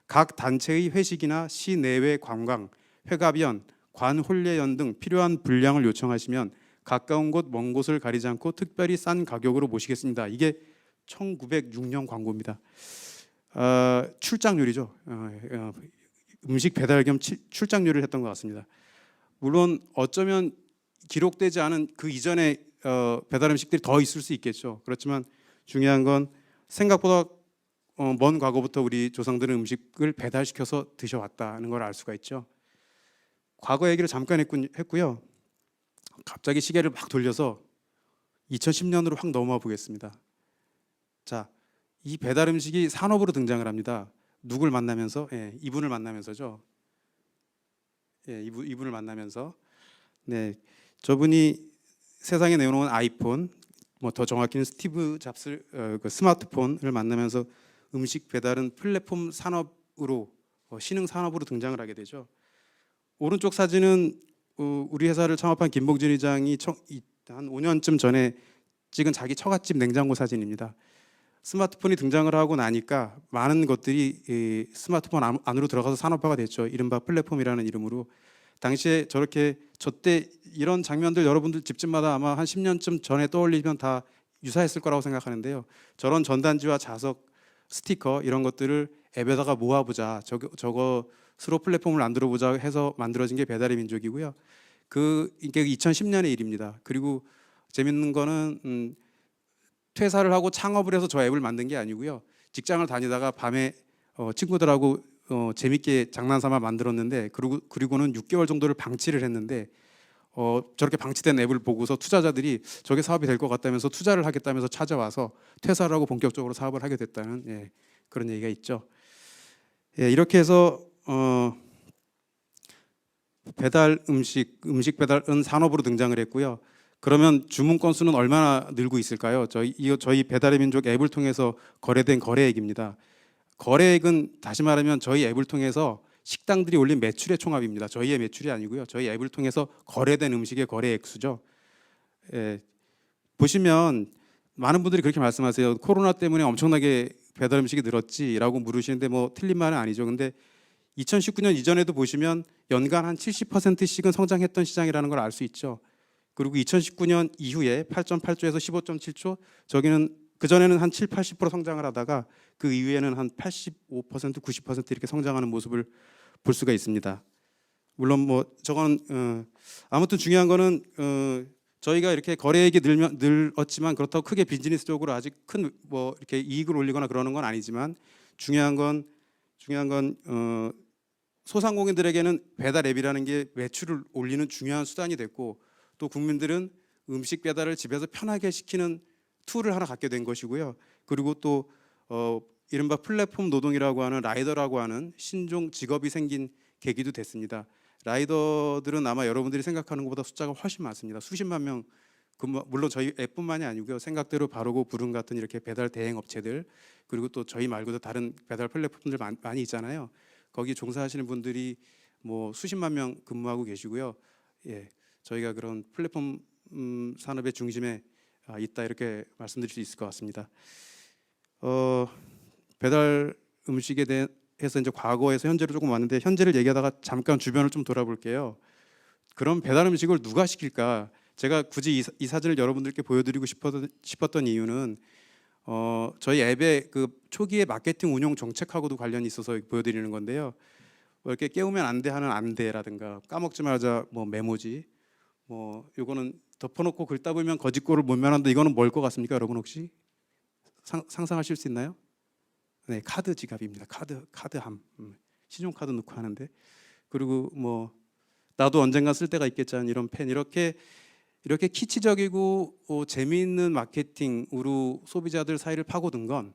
각 단체의 회식이나 시내외 관광, 회가변, 관홀례연 등 필요한 분량을 요청하시면 가까운 곳, 먼 곳을 가리지 않고 특별히 싼 가격으로 모시겠습니다. 이게 1906년 광고입니다. 출장 요리죠. 음식 배달 겸 출장 요리를 했던 것 같습니다. 물론 어쩌면 기록되지 않은 그 이전에 배달 음식들이 더 있을 수 있겠죠. 그렇지만 중요한 건 생각보다 먼 과거부터 우리 조상들은 음식을 배달시켜서 드셔왔다는 걸 알 수가 있죠. 과거 얘기를 잠깐 했고요. 갑자기 시계를 막 돌려서 2010년으로 확 넘어와 보겠습니다. 자, 이 배달 음식이 산업으로 등장을 합니다. 누굴 만나면서? 이분을 만나면서죠. 이분을 만나면서. 네, 저분이 세상에 내놓은 아이폰, 뭐 더 정확히는 스티브 잡스 그 스마트폰을 만나면서 음식 배달은 플랫폼 산업으로 신흥 산업으로 등장을 하게 되죠. 오른쪽 사진은 우리 회사를 창업한 김봉진 회장이 한 5년쯤 전에 찍은 자기 처갓집 냉장고 사진입니다. 스마트폰이 등장을 하고 나니까 많은 것들이 이 스마트폰 안으로 들어가서 산업화가 됐죠. 이른바 플랫폼이라는 이름으로. 당시에 저때 이런 장면들 여러분들 집집마다 아마 한 10년쯤 전에 떠올리면 다 유사했을 거라고 생각하는데요. 저런 전단지와 자석, 스티커 이런 것들을 앱에다가 모아보자. 저것으로 플랫폼을 만들어보자 해서 만들어진 게 배달의 민족이고요. 이게 2010년의 일입니다. 그리고 재밌는 거는 퇴사를 하고 창업을 해서 저 앱을 만든 게 아니고요. 직장을 다니다가 밤에 친구들하고 재밌게 장난삼아 만들었는데 그리고는 6개월 정도를 방치를 했는데 저렇게 방치된 앱을 보고서 투자자들이 저게 사업이 될 것 같다면서 투자를 하겠다면서 찾아와서 퇴사를 하고 본격적으로 사업을 하게 됐다는 그런 얘기가 있죠. 이렇게 해서 음식 배달은 산업으로 등장을 했고요. 그러면 주문 건수는 얼마나 늘고 있을까요? 저희 배달의 민족 앱을 통해서 거래된 거래액입니다. 거래액은 다시 말하면 저희 앱을 통해서 식당들이 올린 매출의 총합입니다. 저희의 매출이 아니고요. 저희 앱을 통해서 거래된 음식의 거래액수죠. 보시면 많은 분들이 그렇게 말씀하세요. 코로나 때문에 엄청나게 배달 음식이 늘었지라고 물으시는데 뭐 틀린 말은 아니죠. 근데 2019년 이전에도 보시면 연간 한 70%씩은 성장했던 시장이라는 걸 알 수 있죠. 그리고 2019년 이후에 8.8조에서 15.7조, 저기는 그전에는 한 7, 80% 성장을 하다가 그 이후에는 한 85%, 90% 이렇게 성장하는 모습을 볼 수가 있습니다. 물론 뭐 저건 아무튼 중요한 거는 저희가 이렇게 거래액이 늘었지만 그렇다고 크게 비즈니스적으로 아직 큰 뭐 이렇게 이익을 올리거나 그러는 건 아니지만 중요한 건 소상공인들에게는 배달 앱이라는 게 매출을 올리는 중요한 수단이 됐고 또 국민들은 음식 배달을 집에서 편하게 시키는 툴을 하나 갖게 된 것이고요. 그리고 또 이른바 플랫폼 노동이라고 하는 라이더라고 하는 신종 직업이 생긴 계기도 됐습니다. 라이더들은 아마 여러분들이 생각하는 것보다 숫자가 훨씬 많습니다. 수십만 명, 물론 저희 앱뿐만이 아니고요. 생각대로 바르고 부름 같은 이렇게 배달 대행 업체들 그리고 또 저희 말고도 다른 배달 플랫폼들 많이 있잖아요. 거기 종사하시는 분들이 뭐 수십만 명 근무하고 계시고요. 저희가 그런 플랫폼 산업의 중심에 있다 이렇게 말씀드릴 수 있을 것 같습니다. 배달 음식에 대해서 이제 과거에서 현재로 조금 왔는데 현재를 얘기하다가 잠깐 주변을 좀 돌아볼게요. 그럼 배달 음식을 누가 시킬까? 제가 굳이 이 사진을 여러분들께 보여드리고 싶었던 이유는 저희 앱의 그 초기의 마케팅 운용 정책하고도 관련이 있어서 보여드리는 건데요. 뭐 이렇게 깨우면 안 돼 하는 안 돼라든가 까먹지 말자 뭐 메모지 뭐 이거는 덮어놓고 글 따보면 거짓골을 못 면한다. 이거는 뭘 것 같습니까, 여러분 혹시 상상하실 수 있나요? 네, 카드 지갑입니다. 카드함, 신용카드 넣고 하는데 그리고 뭐 나도 언젠가 쓸 때가 있겠지 이런 펜 이렇게 키치적이고 재미있는 마케팅으로 소비자들 사이를 파고든 건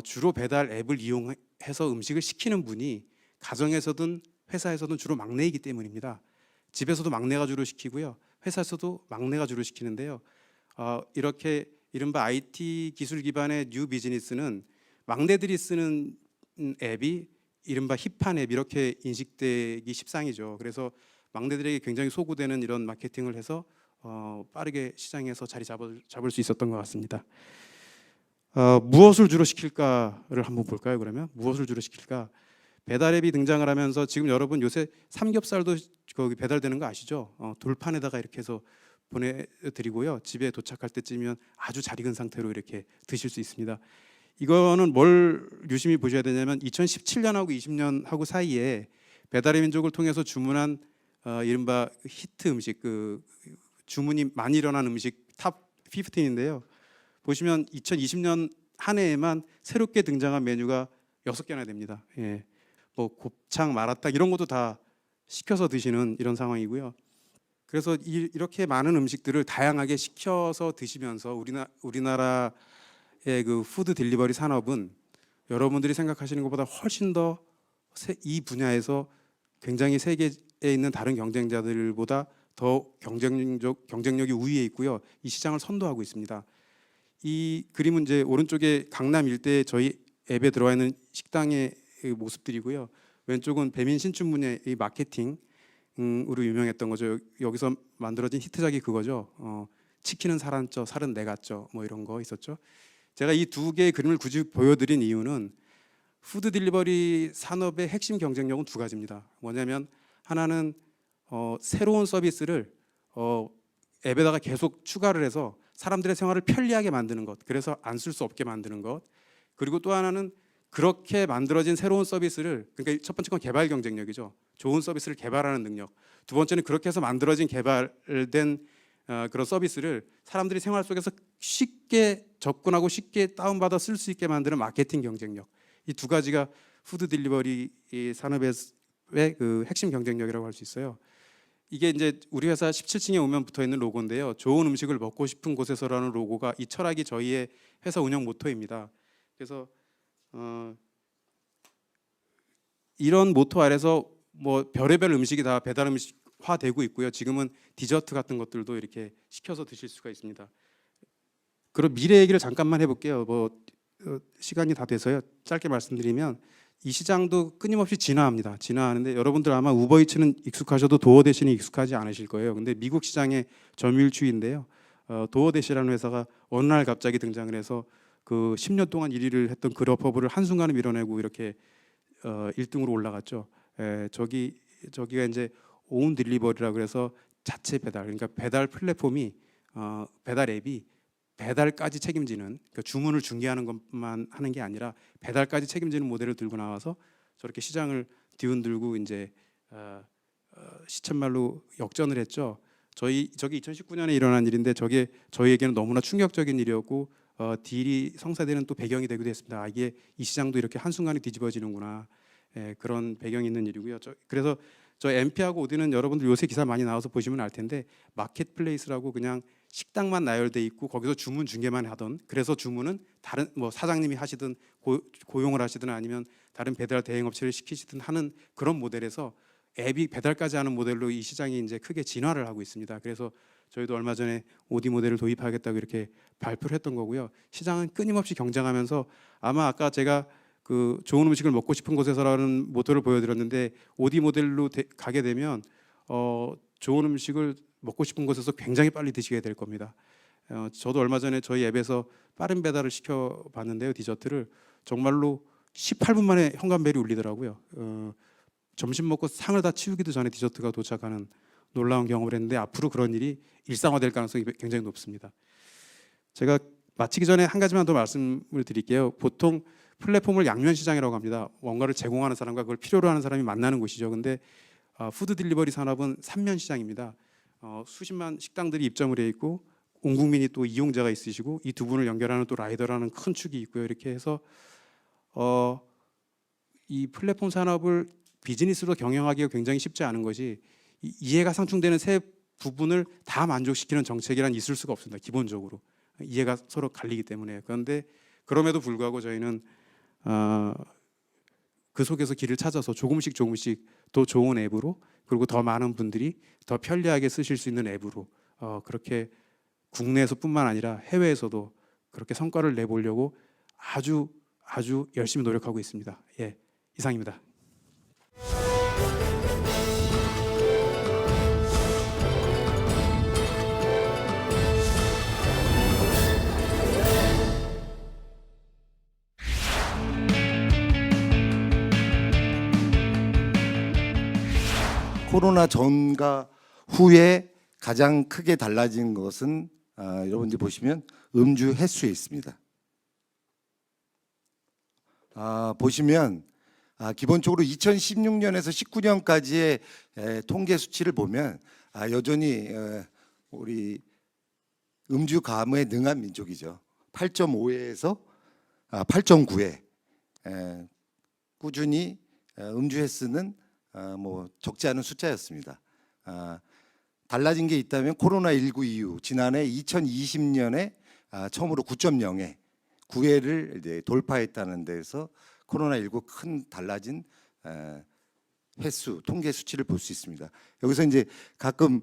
주로 배달 앱을 이용해서 음식을 시키는 분이 가정에서든 회사에서든 주로 막내이기 때문입니다. 집에서도 막내가 주로 시키고요. 회사에서도 막내가 주로 시키는데요. 이렇게 이른바 IT 기술 기반의 뉴 비즈니스는 막내들이 쓰는 앱이 이른바 힙한 앱 이렇게 인식되기 십상이죠. 그래서 막내들에게 굉장히 소구되는 이런 마케팅을 해서 빠르게 시장에서 자리 잡을 수 있었던 것 같습니다. 무엇을 주로 시킬까를 한번 볼까요? 그러면 무엇을 주로 시킬까? 배달 앱이 등장을 하면서 지금 여러분 요새 삼겹살도 거기 배달되는 거 아시죠? 돌판에다가 이렇게 해서 보내드리고요. 집에 도착할 때쯤이면 아주 잘 익은 상태로 이렇게 드실 수 있습니다. 이거는 뭘 유심히 보셔야 되냐면 2017년하고 20년하고 사이에 배달의 민족을 통해서 주문한 이른바 히트 음식 그 주문이 많이 일어난 음식 탑 15인데요. 보시면 2020년 한 해에만 새롭게 등장한 메뉴가 6개나 됩니다. 뭐 곱창, 마라탕 이런 것도 다 시켜서 드시는 이런 상황이고요. 그래서 이렇게 많은 음식들을 다양하게 시켜서 드시면서 우리나라의 그 푸드 딜리버리 산업은 여러분들이 생각하시는 것보다 훨씬 더 이 분야에서 굉장히 세계에 있는 다른 경쟁자들보다 더 경쟁력이 우위에 있고요. 이 시장을 선도하고 있습니다. 이 그림은 이제 오른쪽에 강남 일대 저희 앱에 들어와 있는 식당의 모습들이고요. 왼쪽은 배민 신춘문예 이 마케팅으로 유명했던 거죠. 여기서 만들어진 히트작이 그거죠. 치킨은 살은 쪄, 살은 내가 쪄, 뭐 이런 거 있었죠. 제가 이 두 개의 그림을 굳이 보여드린 이유는 푸드 딜리버리 산업의 핵심 경쟁력은 두 가지입니다. 뭐냐면 하나는 새로운 서비스를 앱에다가 계속 추가를 해서 사람들의 생활을 편리하게 만드는 것, 그래서 안 쓸 수 없게 만드는 것. 그리고 또 하나는 그렇게 만들어진 새로운 서비스를, 그러니까 첫 번째 건 개발 경쟁력이죠. 좋은 서비스를 개발하는 능력. 두 번째는 그렇게 해서 만들어진 개발된 그런 서비스를 사람들이 생활 속에서 쉽게 접근하고 쉽게 다운받아 쓸 수 있게 만드는 마케팅 경쟁력. 이 두 가지가 푸드 딜리버리 산업의 그 핵심 경쟁력이라고 할 수 있어요. 이게 이제 우리 회사 17층에 오면 붙어 있는 로고인데요. 좋은 음식을 먹고 싶은 곳에서라는 로고가 이 철학이 저희의 회사 운영 모토입니다. 그래서 이런 모토 아래서 뭐 별의별 음식이 다 배달 음식화되고 있고요. 지금은 디저트 같은 것들도 이렇게 시켜서 드실 수가 있습니다. 그럼 미래 얘기를 잠깐만 해볼게요. 시간이 다 돼서요. 짧게 말씀드리면 이 시장도 끊임없이 진화합니다. 진화하는데 여러분들 아마 우버이츠는 익숙하셔도 도어대시는 익숙하지 않으실 거예요. 근데 미국 시장의 점유율 추이인데요. 도어대시라는 회사가 어느 날 갑자기 등장을 해서 그 10년 동안 1위를 했던 그로퍼블을 한순간에 밀어내고 이렇게 1등으로 올라갔죠. 저기가 이제 온 딜리버리라 그래서 자체 배달, 그러니까 배달 플랫폼이 배달 앱이 배달까지 책임지는, 그러니까 주문을 중개하는 것만 하는 게 아니라 배달까지 책임지는 모델을 들고 나와서 저렇게 시장을 뒤흔들고 이제 시쳇말로 역전을 했죠. 저게 2019년에 일어난 일인데 저게 저희에게는 너무나 충격적인 일이었고 딜이 성사되는 또 배경이 되기도 했습니다. 이게 이 시장도 이렇게 한순간에 뒤집어지는구나. 그런 배경이 있는 일이고요. 그래서 저 MP하고 오디는 여러분들 요새 기사 많이 나와서 보시면 알 텐데 마켓플레이스라고 그냥 식당만 나열돼 있고 거기서 주문 중개만 하던, 그래서 주문은 다른 뭐 사장님이 하시든 고용을 하시든 아니면 다른 배달 대행 업체를 시키시든 하는 그런 모델에서 앱이 배달까지 하는 모델로 이 시장이 이제 크게 진화를 하고 있습니다. 그래서 저희도 얼마 전에 오디 모델을 도입하겠다고 이렇게 발표를 했던 거고요. 시장은 끊임없이 경쟁하면서 아마 아까 제가 그 좋은 음식을 먹고 싶은 곳에서라는 모토를 보여드렸는데 오디 모델로 가게 되면 좋은 음식을 먹고 싶은 곳에서 굉장히 빨리 드시게 될 겁니다. 저도 얼마 전에 저희 앱에서 빠른 배달을 시켜봤는데요. 디저트를 정말로 18분 만에 현관벨이 울리더라고요. 점심 먹고 상을 다 치우기도 전에 디저트가 도착하는 놀라운 경험을 했는데 앞으로 그런 일이 일상화될 가능성이 굉장히 높습니다. 제가 마치기 전에 한 가지만 더 말씀을 드릴게요. 보통 플랫폼을 양면 시장이라고 합니다. 뭔가를 제공하는 사람과 그걸 필요로 하는 사람이 만나는 곳이죠. 근데 푸드 딜리버리 산업은 3면 시장입니다. 수십만 식당들이 입점을 해 있고 온 국민이 또 이용자가 있으시고 이 두 분을 연결하는 또 라이더라는 큰 축이 있고요. 이렇게 해서 이 플랫폼 산업을 비즈니스로 경영하기가 굉장히 쉽지 않은 것이 이해가 상충되는 세 부분을 다 만족시키는 정책이란 있을 수가 없습니다. 기본적으로 이해가 서로 갈리기 때문에. 그런데 그럼에도 불구하고 저희는 그 속에서 길을 찾아서 조금씩 더 좋은 앱으로, 그리고 더 많은 분들이 더 편리하게 쓰실 수 있는 앱으로 그렇게 국내에서뿐만 아니라 해외에서도 그렇게 성과를 내보려고 아주 열심히 노력하고 있습니다. 예, 이상입니다. 코로나 전과 후에 가장 크게 달라진 것은 여러분들이 보시면 음주 횟수에 있습니다. 보시면 기본적으로 2016년에서 19년까지의 통계 수치를 보면 여전히 우리 음주 가무에 능한 민족이죠. 8.5에서 8.9에 꾸준히 음주 횟수는 뭐 적지 않은 숫자였습니다. 달라진 게 있다면 코로나19 이후 지난해 2020년에 처음으로 9.0에 9회를 이제 돌파했다는 데서 코로나19 큰 달라진 횟수, 통계 수치를 볼 수 있습니다. 여기서 이제 가끔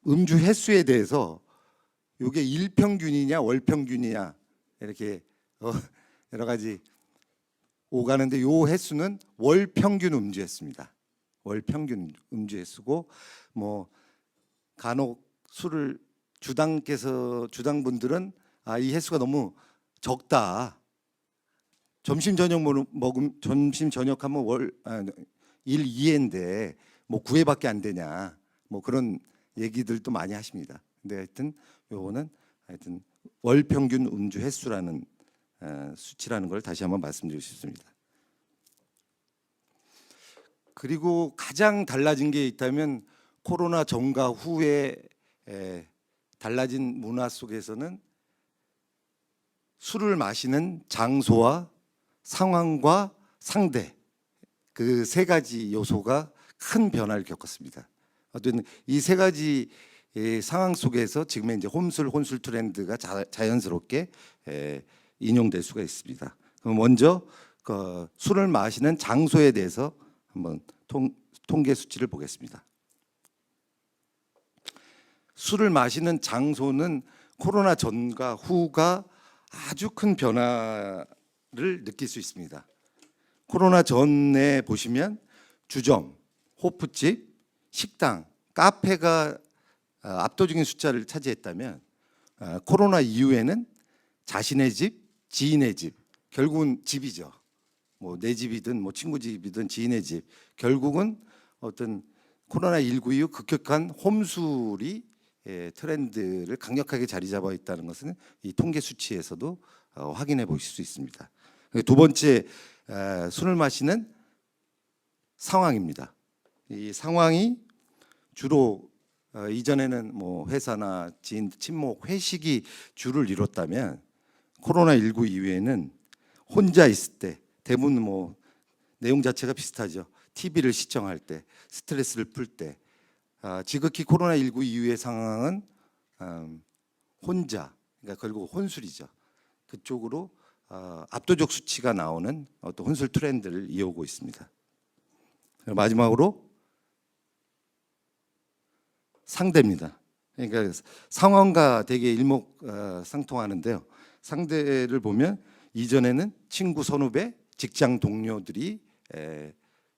음주 횟수에 대해서 이게 일평균이냐 월평균이냐 이렇게 여러 가지 오가는데 요 횟수는 월평균 음주 횟수입니다. 월평균 음주 횟수고 뭐 간혹 술을 주당분들은 이 횟수가 너무 적다. 점심 저녁하면 일 2회인데 뭐 9회밖에 안 되냐. 뭐 그런 얘기들도 많이 하십니다. 근데 하여튼 요거는 하여튼 월평균 음주 횟수라는 수치라는 걸 다시 한번 말씀드리고 싶습니다. 그리고 가장 달라진 게 있다면 코로나 전과 후에 달라진 문화 속에서는 술을 마시는 장소와 상황과 상대 그 세 가지 요소가 큰 변화를 겪었습니다. 어떤 이 세 가지 상황 속에서 지금의 이제 혼술 트렌드가 자연스럽게 인용될 수가 있습니다. 그럼 먼저 술을 마시는 장소에 대해서 한번 통계 수치를 보겠습니다. 술을 마시는 장소는 코로나 전과 후가 아주 큰 변화를 느낄 수 있습니다. 코로나 전에 보시면 주점, 호프집, 식당, 카페가 압도적인 숫자를 차지했다면 코로나 이후에는 자신의 집, 지인의 집, 결국은 집이죠. 뭐 내 집이든 뭐 친구 집이든 지인의 집, 결국은 어떤 코로나19 이후 급격한 홈술이 트렌드를 강력하게 자리 잡아 있다는 것은 이 통계 수치에서도 확인해 보실 수 있습니다. 두 번째, 술을 마시는 상황입니다. 이 상황이 주로 이전에는 뭐 회사나 지인 친목 회식이 주를 이뤘다면 코로나19 이후에는 혼자 있을 때 대부분 뭐 내용 자체가 비슷하죠. TV를 시청할 때, 스트레스를 풀 때, 지극히 코로나19 이후의 상황은 혼자, 그러니까 결국 혼술이죠. 그쪽으로 압도적 수치가 나오는 어떤 혼술 트렌드를 이어오고 있습니다. 마지막으로 상대입니다. 그러니까 상황과 되게 일목상통하는데요. 상대를 보면 이전에는 친구, 선후배, 직장 동료들이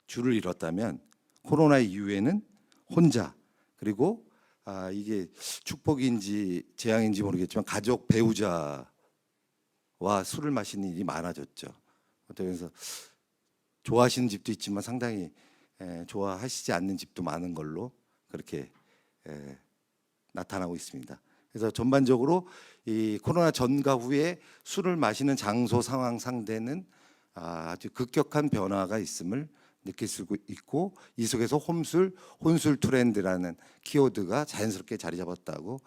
주를 이뤘다면 코로나 이후에는 혼자, 그리고 이게 축복인지 재앙인지 모르겠지만 가족, 배우자와 술을 마시는 일이 많아졌죠. 그래서 좋아하시는 집도 있지만 상당히 좋아하시지 않는 집도 많은 걸로 그렇게 나타나고 있습니다. 그래서 전반적으로 이 코로나 전과 후에 술을 마시는 장소, 상황, 상대는 아주 급격한 변화가 있음을 느낄 수 있고, 이 속에서 혼술 트렌드라는 키워드가 자연스럽게 자리 잡았다고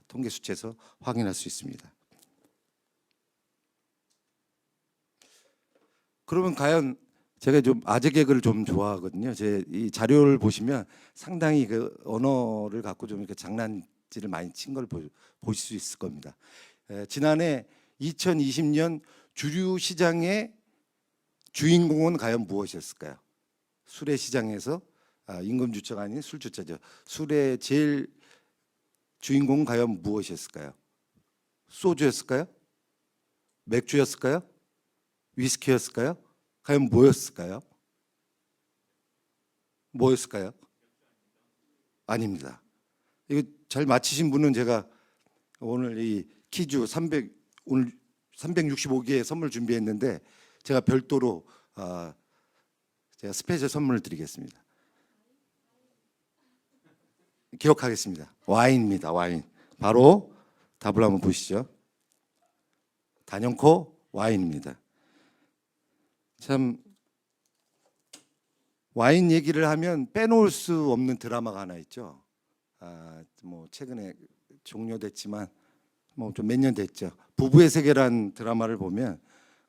통계 수치에서 확인할 수 있습니다. 그러면 과연 제가 좀 아재 개그를 좀 좋아하거든요. 제 이 자료를 보시면 상당히 그 언어를 갖고 좀 이렇게 장난질을 많이 친 걸 보실 수 있을 겁니다. 지난해 2020년 주류 시장의 주인공은 과연 무엇이었을까요? 술의 시장에서 임금 주체가 아닌 술 주체죠. 술의 제일 주인공은 과연 무엇이었을까요? 소주였을까요? 맥주였을까요? 위스키였을까요? 과연 뭐였을까요? 뭐였을까요? 아닙니다. 이거 잘 맞히신 분은 제가 오늘 이 퀴즈 오늘 365개의 선물 준비했는데 제가 별도로 제가 스페셜 선물을 드리겠습니다. 기억하겠습니다. 와인입니다. 와인. 바로 답을 한번 보시죠. 단연코 와인입니다. 참 와인 얘기를 하면 빼놓을 수 없는 드라마가 하나 있죠. 뭐 최근에 종료됐지만 뭐 좀 몇 년 됐죠. 부부의 세계란 드라마를 보면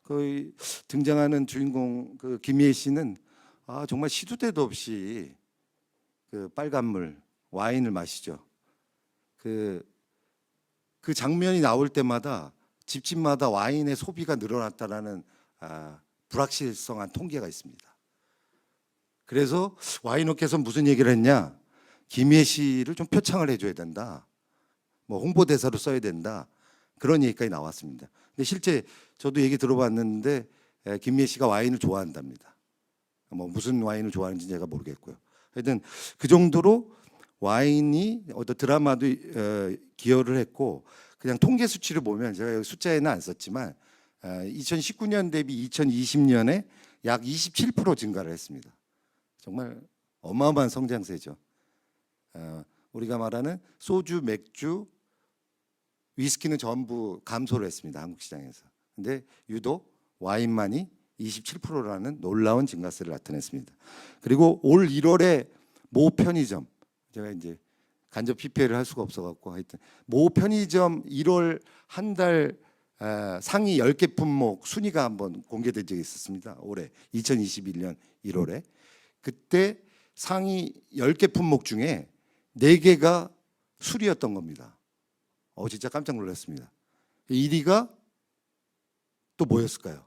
거의 등장하는 주인공 그 김희애 씨는 정말 시도 때도 없이 그 빨간물 와인을 마시죠. 그 장면이 나올 때마다 집집마다 와인의 소비가 늘어났다라는 불확실성한 통계가 있습니다. 그래서 와인업계에서 무슨 얘기를 했냐? 김희애 씨를 좀 표창을 해줘야 된다. 뭐 홍보대사로 써야 된다. 그런 얘기까지 나왔습니다. 근데 실제 저도 얘기 들어봤는데 김미애 씨가 와인을 좋아한답니다. 뭐 무슨 와인을 좋아하는지 제가 모르겠고요. 하여튼 그 정도로 와인이 어떤 드라마도 기여를 했고, 그냥 통계 수치를 보면 제가 여기 숫자에는 안 썼지만 2019년 대비 2020년에 약 27% 증가를 했습니다. 정말 어마어마한 성장세죠. 우리가 말하는 소주, 맥주, 위스키는 전부 감소를 했습니다. 한국 시장에서. 근데 유독 와인만이 27%라는 놀라운 증가세를 나타냈습니다. 그리고 올 1월에 모 편의점, 제가 이제 간접 PPL을 할 수가 없어갖고 하여튼 모 편의점 1월 한 달 상위 10개 품목 순위가 한번 공개된 적이 있었습니다. 올해 2021년 1월에. 그때 상위 10개 품목 중에 4개가 술이었던 겁니다. 진짜 깜짝 놀랐습니다. 1위가 또 뭐였을까요?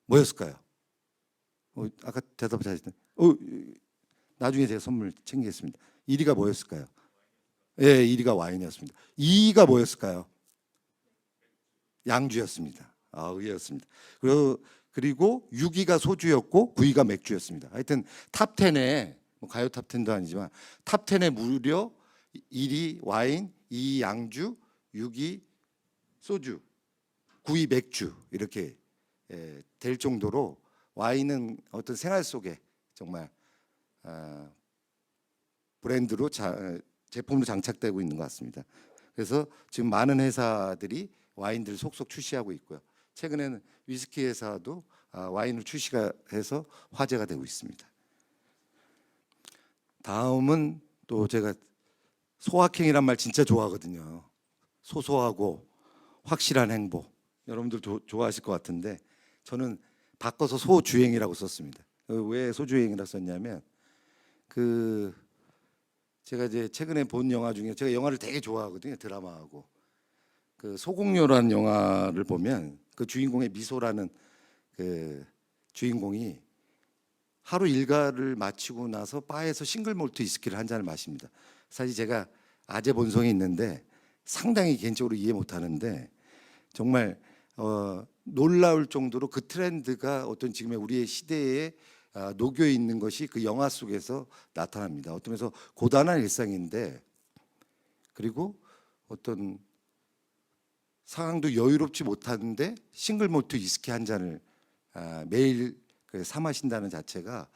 뭐였을까요? 아까 대답 잘했는데 나중에 제가 선물 챙기겠습니다. 1위가 뭐였을까요? 예, 1위가 와인이었습니다. 2위가 뭐였을까요? 양주였습니다. 의외였습니다. 그리고 6위가 소주였고 9위가 맥주였습니다. 하여튼 탑 10에 가요 탑 10도 아니지만 탑 10에 무려 1위 와인, 2위 양주, 6위 소주, 9위 맥주 이렇게 될 정도로 와인은 어떤 생활 속에 정말 브랜드로 제품으로 장착되고 있는 것 같습니다. 그래서 지금 많은 회사들이 와인들을 속속 출시하고 있고요. 최근에는 위스키 회사도 와인을 출시가 해서 화제가 되고 있습니다. 다음은 또 제가 소확행이란 말 진짜 좋아하거든요. 소소하고 확실한 행복. 여러분들 좋아하실 것 같은데 저는 바꿔서 소주행이라고 썼습니다. 왜 소주행이라고 썼냐면 제가 이제 최근에 본 영화 중에 제가 영화를 되게 좋아하거든요. 드라마하고 그 소공료라는 영화를 보면 그 주인공의 미소라는 그 주인공이 하루 일과를 마치고 나서 바에서 싱글 몰트 위스키를 한 잔을 마십니다. 사실 제가 아재 본성이 있는데 상당히 개인적으로 이해 못하는데 정말 놀라울 정도로 그 트렌드가 어떤 지금의 우리의 시대에 녹여 있는 것이 그 영화 속에서 나타납니다. 어떤 면에서 고단한 일상인데 그리고 어떤 상황도 여유롭지 못한데 싱글 몰트 위스키 한 잔을 매일 사 마신다는 자체가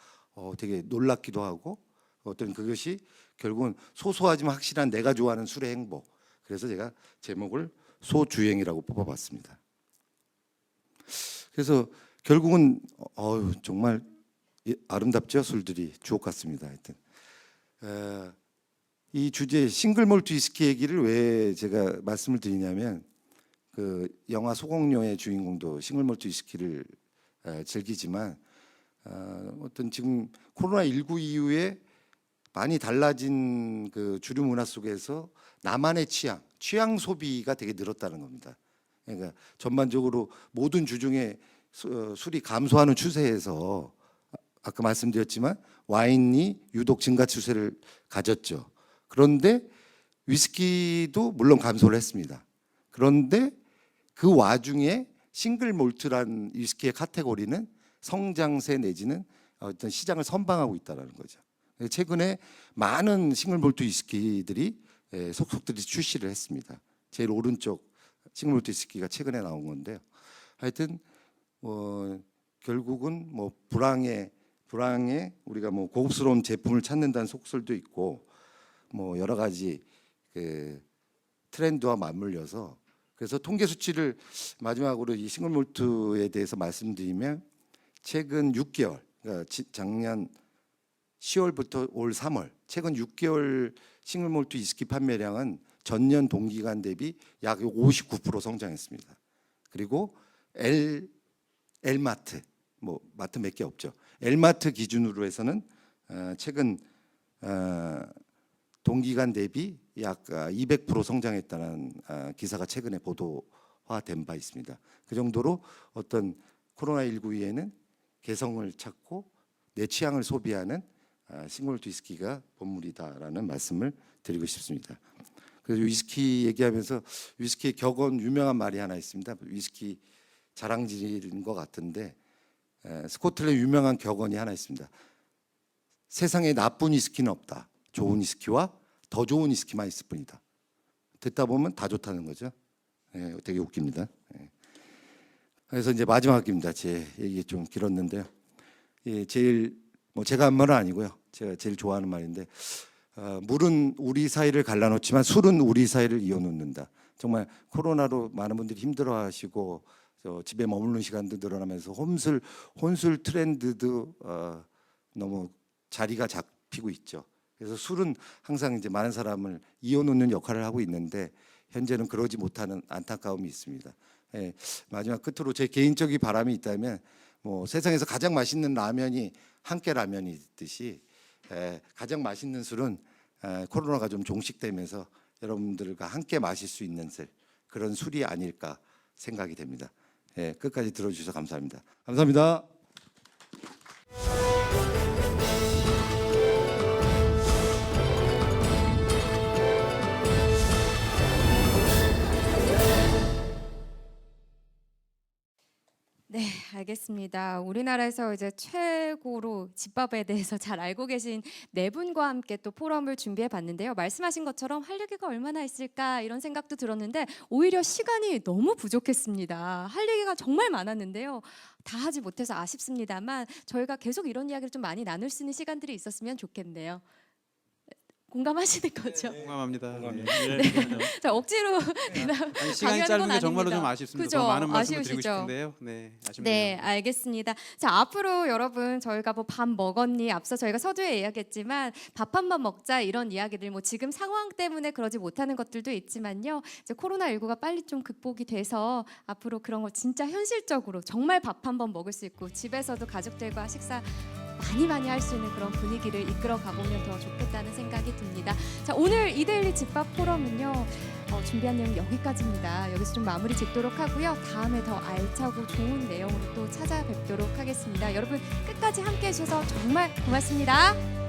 되게 놀랍기도 하고 어떤 그것이 결국은 소소하지만 확실한 내가 좋아하는 술의 행복. 그래서 제가 제목을 소주행이라고 뽑아봤습니다. 그래서 결국은 정말 아름답죠. 술들이 주옥 같습니다. 하여튼 이 주제 싱글 몰트 위스키 얘기를 왜 제가 말씀을 드리냐면 그 영화 소공녀의 주인공도 싱글 몰트 위스키를 즐기지만 어떤 지금 코로나19 이후에 많이 달라진 그 주류 문화 속에서 나만의 취향 소비가 되게 늘었다는 겁니다. 그러니까 전반적으로 모든 주중에 술이 감소하는 추세에서 아까 말씀드렸지만 와인이 유독 증가 추세를 가졌죠. 그런데 위스키도 물론 감소를 했습니다. 그런데 그 와중에 싱글 몰트란 위스키의 카테고리는 성장세 내지는 어떤 시장을 선방하고 있다는 거죠. 최근에 많은 싱글 몰트 위스키들이 속속들이 출시를 했습니다. 제일 오른쪽 싱글 몰트 위스키가 최근에 나온 건데요. 하여튼 결국은 불황에 우리가 고급스러운 제품을 찾는다는 속설도 있고 여러 가지 그 트렌드와 맞물려서 그래서 통계 수치를 마지막으로 이 싱글 몰트에 대해서 말씀드리면 최근 6개월 그러니까 작년 10월부터 올 3월 최근 6개월 싱글 몰트 위스키 판매량은 전년 동기간 대비 약 59% 성장했습니다. 그리고 엘마트 마트 몇 개 없죠. 엘마트 기준으로 해서는 최근 동기간 대비 약 200% 성장했다는 기사가 최근에 보도화된 바 있습니다. 그 정도로 어떤 코로나19 이후에는 개성을 찾고 내 취향을 소비하는 싱글 몰트 위스키가 본물이다라는 말씀을 드리고 싶습니다. 그래서 위스키 얘기하면서 위스키의 격언 유명한 말이 하나 있습니다. 위스키 자랑질인 것 같은데 스코틀랜드 유명한 격언이 하나 있습니다. 세상에 나쁜 위스키는 없다. 좋은 위스키와 더 좋은 위스키만 있을 뿐이다. 듣다 보면 다 좋다는 거죠. 되게 웃깁니다. 그래서 이제 마지막입니다. 제 얘기 좀 길었는데요. 제일 제가 한 말은 아니고요. 제가 제일 좋아하는 말인데 물은 우리 사이를 갈라놓지만 술은 우리 사이를 이어놓는다. 정말 코로나로 많은 분들이 힘들어하시고 집에 머무는 시간도 늘어나면서 혼술 트렌드도 너무 자리가 잡히고 있죠. 그래서 술은 항상 이제 많은 사람을 이어놓는 역할을 하고 있는데 현재는 그러지 못하는 안타까움이 있습니다. 마지막 끝으로 제 개인적인 바람이 있다면 세상에서 가장 맛있는 라면이 한께 라면이듯이 가장 맛있는 술은 코로나가 좀 종식되면서 여러분들과 함께 마실 수 있는 그런 술이 아닐까 생각이 됩니다. 끝까지 들어주셔서 감사합니다. 감사합니다. 네, 알겠습니다. 우리나라에서 이제 최고로 집밥에 대해서 잘 알고 계신 네 분과 함께 또 포럼을 준비해 봤는데요. 말씀하신 것처럼 할 얘기가 얼마나 있을까 이런 생각도 들었는데 오히려 시간이 너무 부족했습니다. 할 얘기가 정말 많았는데요. 다 하지 못해서 아쉽습니다만 저희가 계속 이런 이야기를 좀 많이 나눌 수 있는 시간들이 있었으면 좋겠네요. 공감하시는 거죠? 공감합니다. 자, 억지로 아니, 시간이 강요하는 짧은 건 게 정말로 아닙니다. 좀 아쉽습니다. 그죠? 더 많은 말씀을 드리고 아쉬우시죠? 싶은데요. 네, 아쉽네요. 네, 알겠습니다. 자, 앞으로 여러분 저희가 밥 먹었니? 앞서 저희가 서두에 이야기했지만 밥 한 번 먹자 이런 이야기들 지금 상황 때문에 그러지 못하는 것들도 있지만요. 이제 코로나19가 빨리 좀 극복이 돼서 앞으로 그런 거 진짜 현실적으로 정말 밥 한 번 먹을 수 있고 집에서도 가족들과 식사 많이 할 수 있는 그런 분위기를 이끌어 가보면 더 좋겠다는 생각이 듭니다. 자, 오늘 이데일리 집밥 포럼은요. 준비한 내용 여기까지입니다. 여기서 좀 마무리 짓도록 하고요. 다음에 더 알차고 좋은 내용으로 또 찾아뵙도록 하겠습니다. 여러분 끝까지 함께해 주셔서 정말 고맙습니다.